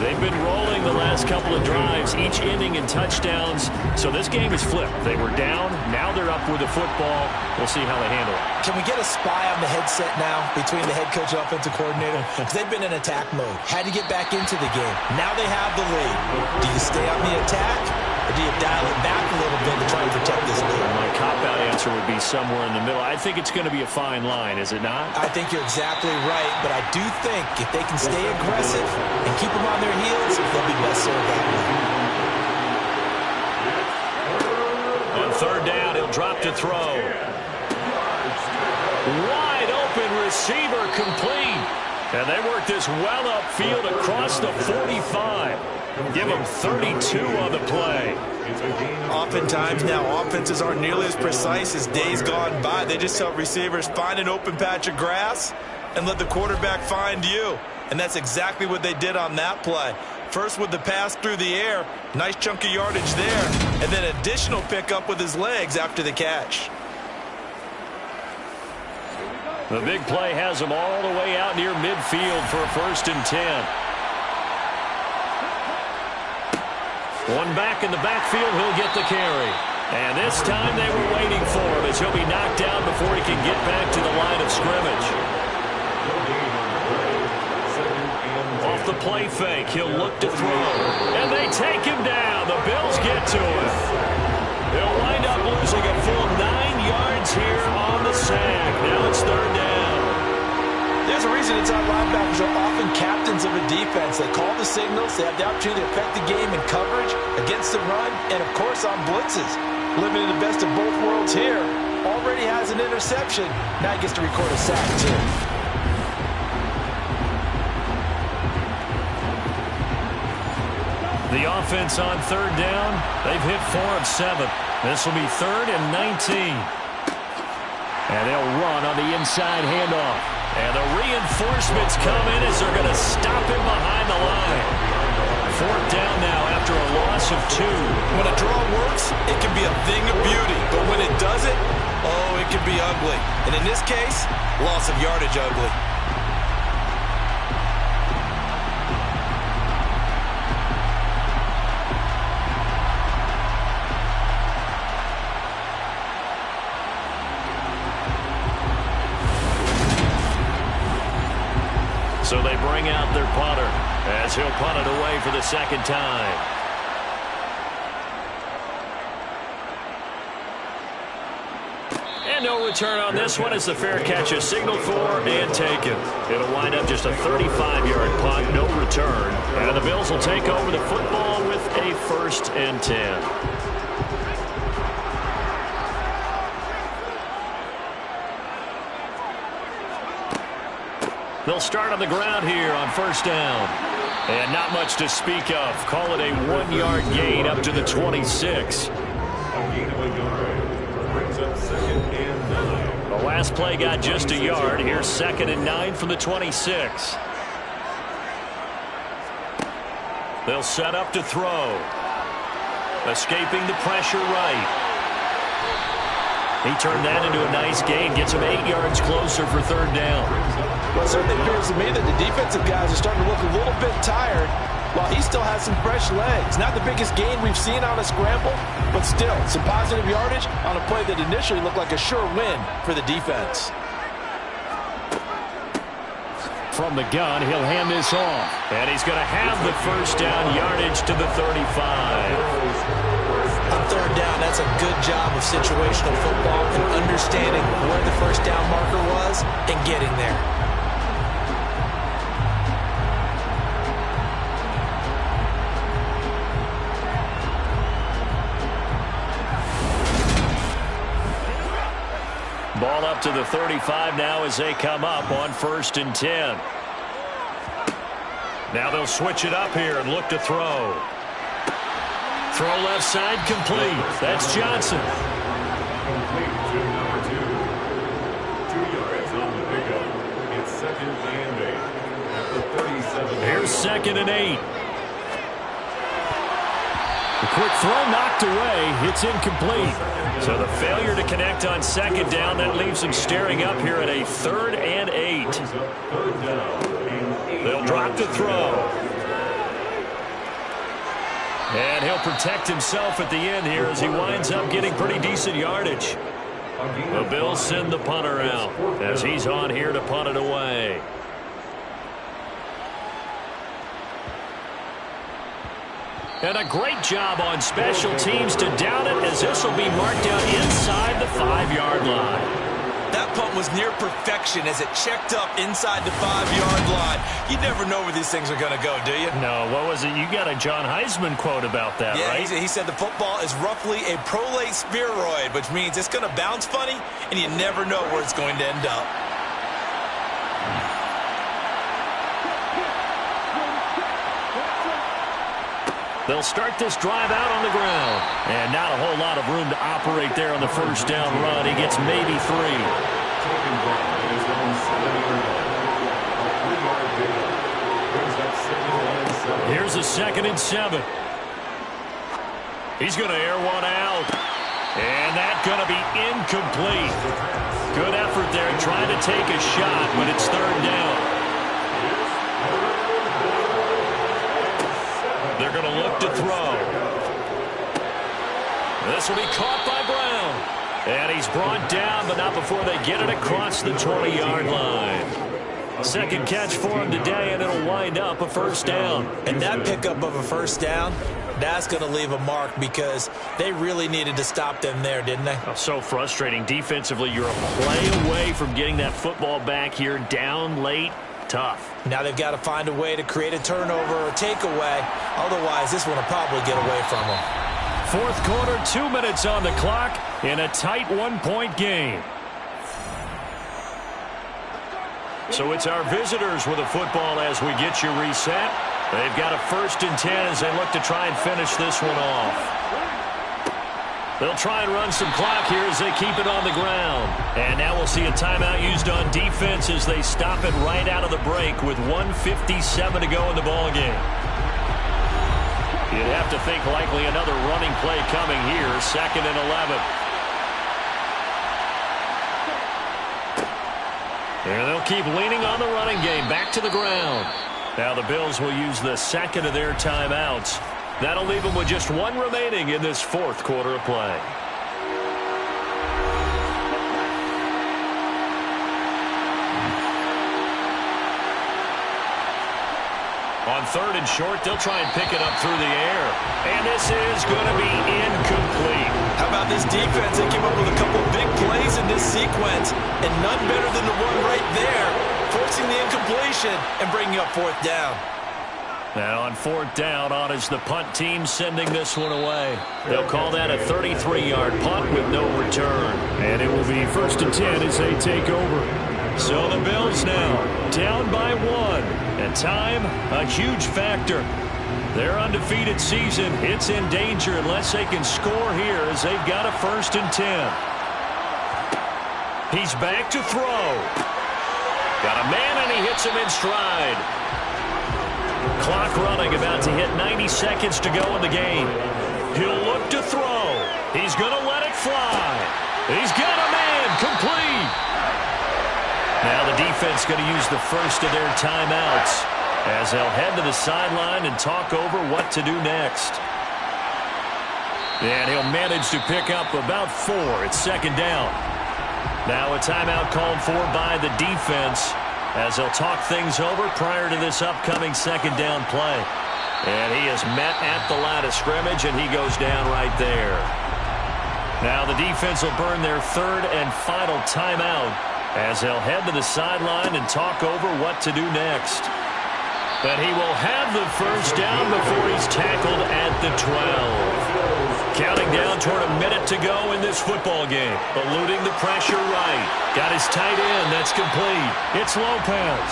They've been rolling the last couple of drives, each ending in touchdowns. So this game is flipped. They were down. Now they're up with the football. We'll see how they handle it. Can we get a spy on the headset now between the head coach and offensive coordinator? Because they've been in attack mode. Had to get back into the game. Now they have the lead. Do you stay on the attack, or do you dial it back a little bit to try to protect this lead? My cop-out answer would be somewhere in the middle. I think it's going to be a fine line, is it not? I think you're exactly right, but I do think if they can stay aggressive and keep them on their heels, they'll be best served that way. On third down, he'll drop to throw. Wide open receiver complete. And they work this well upfield across the 45. Give them 32 on the play. Oftentimes now, offenses aren't nearly as precise as days gone by. They just tell receivers, find an open patch of grass and let the quarterback find you. And that's exactly what they did on that play. First with the pass through the air, nice chunk of yardage there, and then additional pickup with his legs after the catch. The big play has him all the way out near midfield for a 1st and 10. One back in the backfield, he'll get the carry. And this time they were waiting for him as he'll be knocked down before he can get back to the line of scrimmage. Off the play fake, he'll look to throw. And they take him down. The Bills get to him. He'll wind up losing a full 9 yards here on the sack. Now it's third down. There's a reason inside linebackers are often captains of a defense. They call the signals. They have the opportunity to affect the game in coverage, against the run, and, of course, on blitzes. Living in the best of both worlds here. Already has an interception. Now he gets to record a sack, too. The offense on third down, they've hit 4 of 7. This will be 3rd and 19. And they'll run on the inside handoff. And the reinforcements come in as they're going to stop him behind the line. 4th down now after a loss of 2. When a draw works, it can be a thing of beauty. But when it doesn't, oh, it can be ugly. And in this case, loss of yardage ugly. So they bring out their punter as he'll punt it away for the 2nd time. And no return on this one as the fair catch is signaled for and taken. It'll wind up just a 35-yard punt, no return. And the Bills will take over the football with a 1st and 10. They'll start on the ground here on 1st down. And not much to speak of. Call it a 1-yard gain up to the 26. A gain of a yard. Brings up 2nd and 9. The last play got just a yard. Here's 2nd and 9 from the 26. They'll set up to throw. Escaping the pressure right. He turned that into a nice gain. Gets him 8 yards closer for 3rd down. Well, it certainly appears to me that the defensive guys are starting to look a little bit tired while he still has some fresh legs. Not the biggest gain we've seen on a scramble, but still some positive yardage on a play that initially looked like a sure win for the defense. From the gun, he'll hand this off. And he's going to have the 1st down yardage to the 35. On 3rd down, that's a good job of situational football and understanding where the 1st down marker was and getting there. Ball up to the 35 now as they come up on 1st and 10. Now they'll switch it up here and look to throw. Throw left side complete. That's Johnson. Complete to number 2. 2 yards on the pickup. It's 2nd and 8 at the 37. Here's 2nd and 8. The quick throw knocked away. It's incomplete. So the failure to connect on 2nd down, that leaves him staring up here at a 3rd and 8. They'll drop to throw. And he'll protect himself at the end here as he winds up getting pretty decent yardage. The Bills send the punter out as he's on here to punt it away. And a great job on special teams to down it as this will be marked down inside the 5-yard line. That punt was near perfection as it checked up inside the 5-yard line. You never know where these things are going to go, do you? No, what was it? You got a John Heisman quote about that, yeah, right? He said the football is roughly a prolate spheroid, which means it's going to bounce funny, and you never know where it's going to end up. They'll start this drive out on the ground. And not a whole lot of room to operate there on the 1st down run. He gets maybe 3. Here's a 2nd and 7. He's going to air one out. And that's going to be incomplete. Good effort there trying to take a shot, but it's 3rd down. They're going to look to throw. This will be caught by Brown. And he's brought down, but not before they get it across the 20-yard line. 2nd catch for him today, and it'll wind up a 1st down. And that pickup of a 1st down, that's going to leave a mark because they really needed to stop them there, didn't they? Oh, so frustrating. Defensively, you're a play away from getting that football back here down late. Tough. Now they've got to find a way to create a turnover or takeaway. Otherwise, this one will probably get away from them. 4th quarter, 2 minutes on the clock in a tight 1-point game. So it's our visitors with the football as we get you reset. They've got a 1st and 10 as they look to try and finish this one off. They'll try and run some clock here as they keep it on the ground. And now we'll see a timeout used on defense as they stop it right out of the break with 1:57 to go in the ballgame. You'd have to think likely another running play coming here, 2nd and 11. And they'll keep leaning on the running game, back to the ground. Now the Bills will use the 2nd of their timeouts. That'll leave them with just 1 remaining in this 4th quarter of play. On 3rd and short, they'll try and pick it up through the air. And this is going to be incomplete. How about this defense? They came up with a couple big plays in this sequence, and none better than the one right there, forcing the incompletion and bringing up 4th down. Now on 4th down, on is the punt team sending this one away. They'll call that a 33-yard punt with no return. And it will be 1st and 10 as they take over. So the Bills now down by 1. And time, a huge factor. Their undefeated season, it's in danger unless they can score here as they've got a 1st and 10. He's back to throw. Got a man and he hits him in stride. Clock running, about to hit 90 seconds to go in the game. He'll look to throw. He's going to let it fly. He's got a man, complete. Now the defense going to use the 1st of their timeouts as they'll head to the sideline and talk over what to do next. And he'll manage to pick up about 4. It's 2nd down. Now a timeout called for by the defense as they'll talk things over prior to this upcoming 2nd down play. And he is met at the line of scrimmage, and he goes down right there. Now the defense will burn their 3rd and final timeout as they'll head to the sideline and talk over what to do next. But he will have the 1st down before he's tackled at the 12. Counting down toward a minute to go in this football game. Eluding the pressure right. Got his tight end. That's complete. It's Lopez.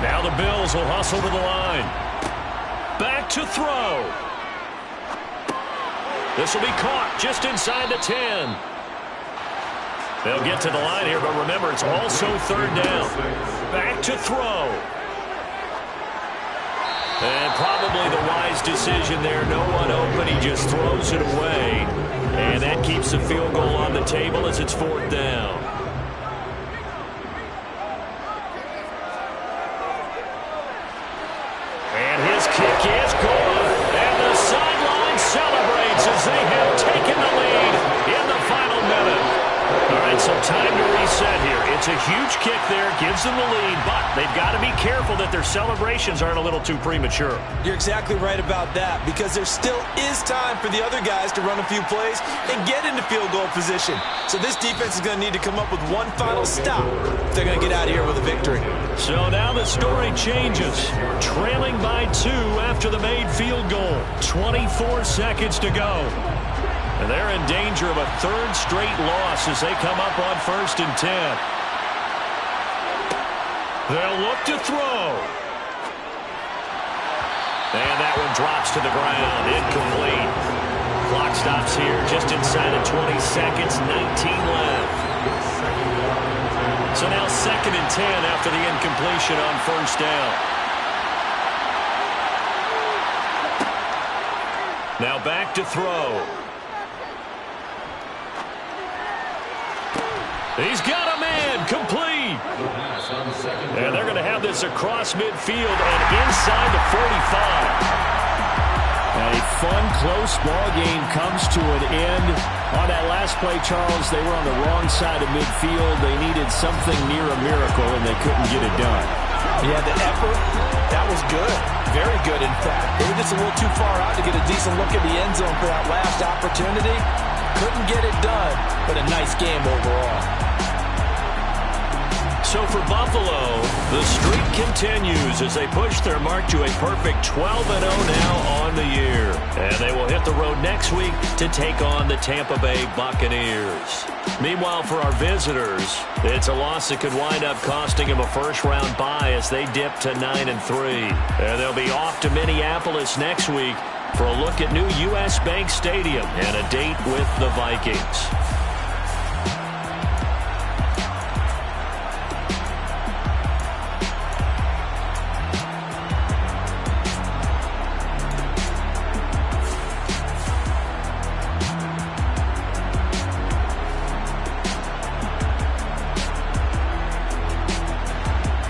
Now the Bills will hustle to the line. Back to throw. This will be caught just inside the 10. They'll get to the line here, but remember, it's also third down. Back to throw. And probably the wise decision there. No one open. He just throws it away. And that keeps the field goal on the table as it's fourth down. And his kick is good. And the sideline celebrates as they have taken the lead in the final minute. All right, so time to reset here. It's a huge kick there, gives them the lead, but they've got to be careful that their celebrations aren't a little too premature. You're exactly right about that, because there still is time for the other guys to run a few plays and get into field goal position. So this defense is going to need to come up with one final stop if they're going to get out of here with a victory. So now the story changes. Trailing by 2 after the made field goal. 24 seconds to go. And they're in danger of a third straight loss as they come up on 1st and 10. They'll look to throw. And that one drops to the ground. Incomplete. Clock stops here just inside of 20 seconds. 19 left. So now 2nd and 10 after the incompletion on 1st down. Now back to throw. He's got a man, complete. And they're going to have this across midfield and inside the 45. A fun, close ball game comes to an end. On that last play, Charles, they were on the wrong side of midfield. They needed something near a miracle, and they couldn't get it done. Yeah, the effort, that was good. Very good, in fact. They were just a little too far out to get a decent look at the end zone for that last opportunity. Couldn't get it done, but a nice game overall. So for Buffalo, the streak continues as they push their mark to a perfect 12-0 now on the year. And they will hit the road next week to take on the Tampa Bay Buccaneers. Meanwhile, for our visitors, it's a loss that could wind up costing them a first-round bye as they dip to 9-3. And they'll be off to Minneapolis next week for a look at new U.S. Bank Stadium and a date with the Vikings.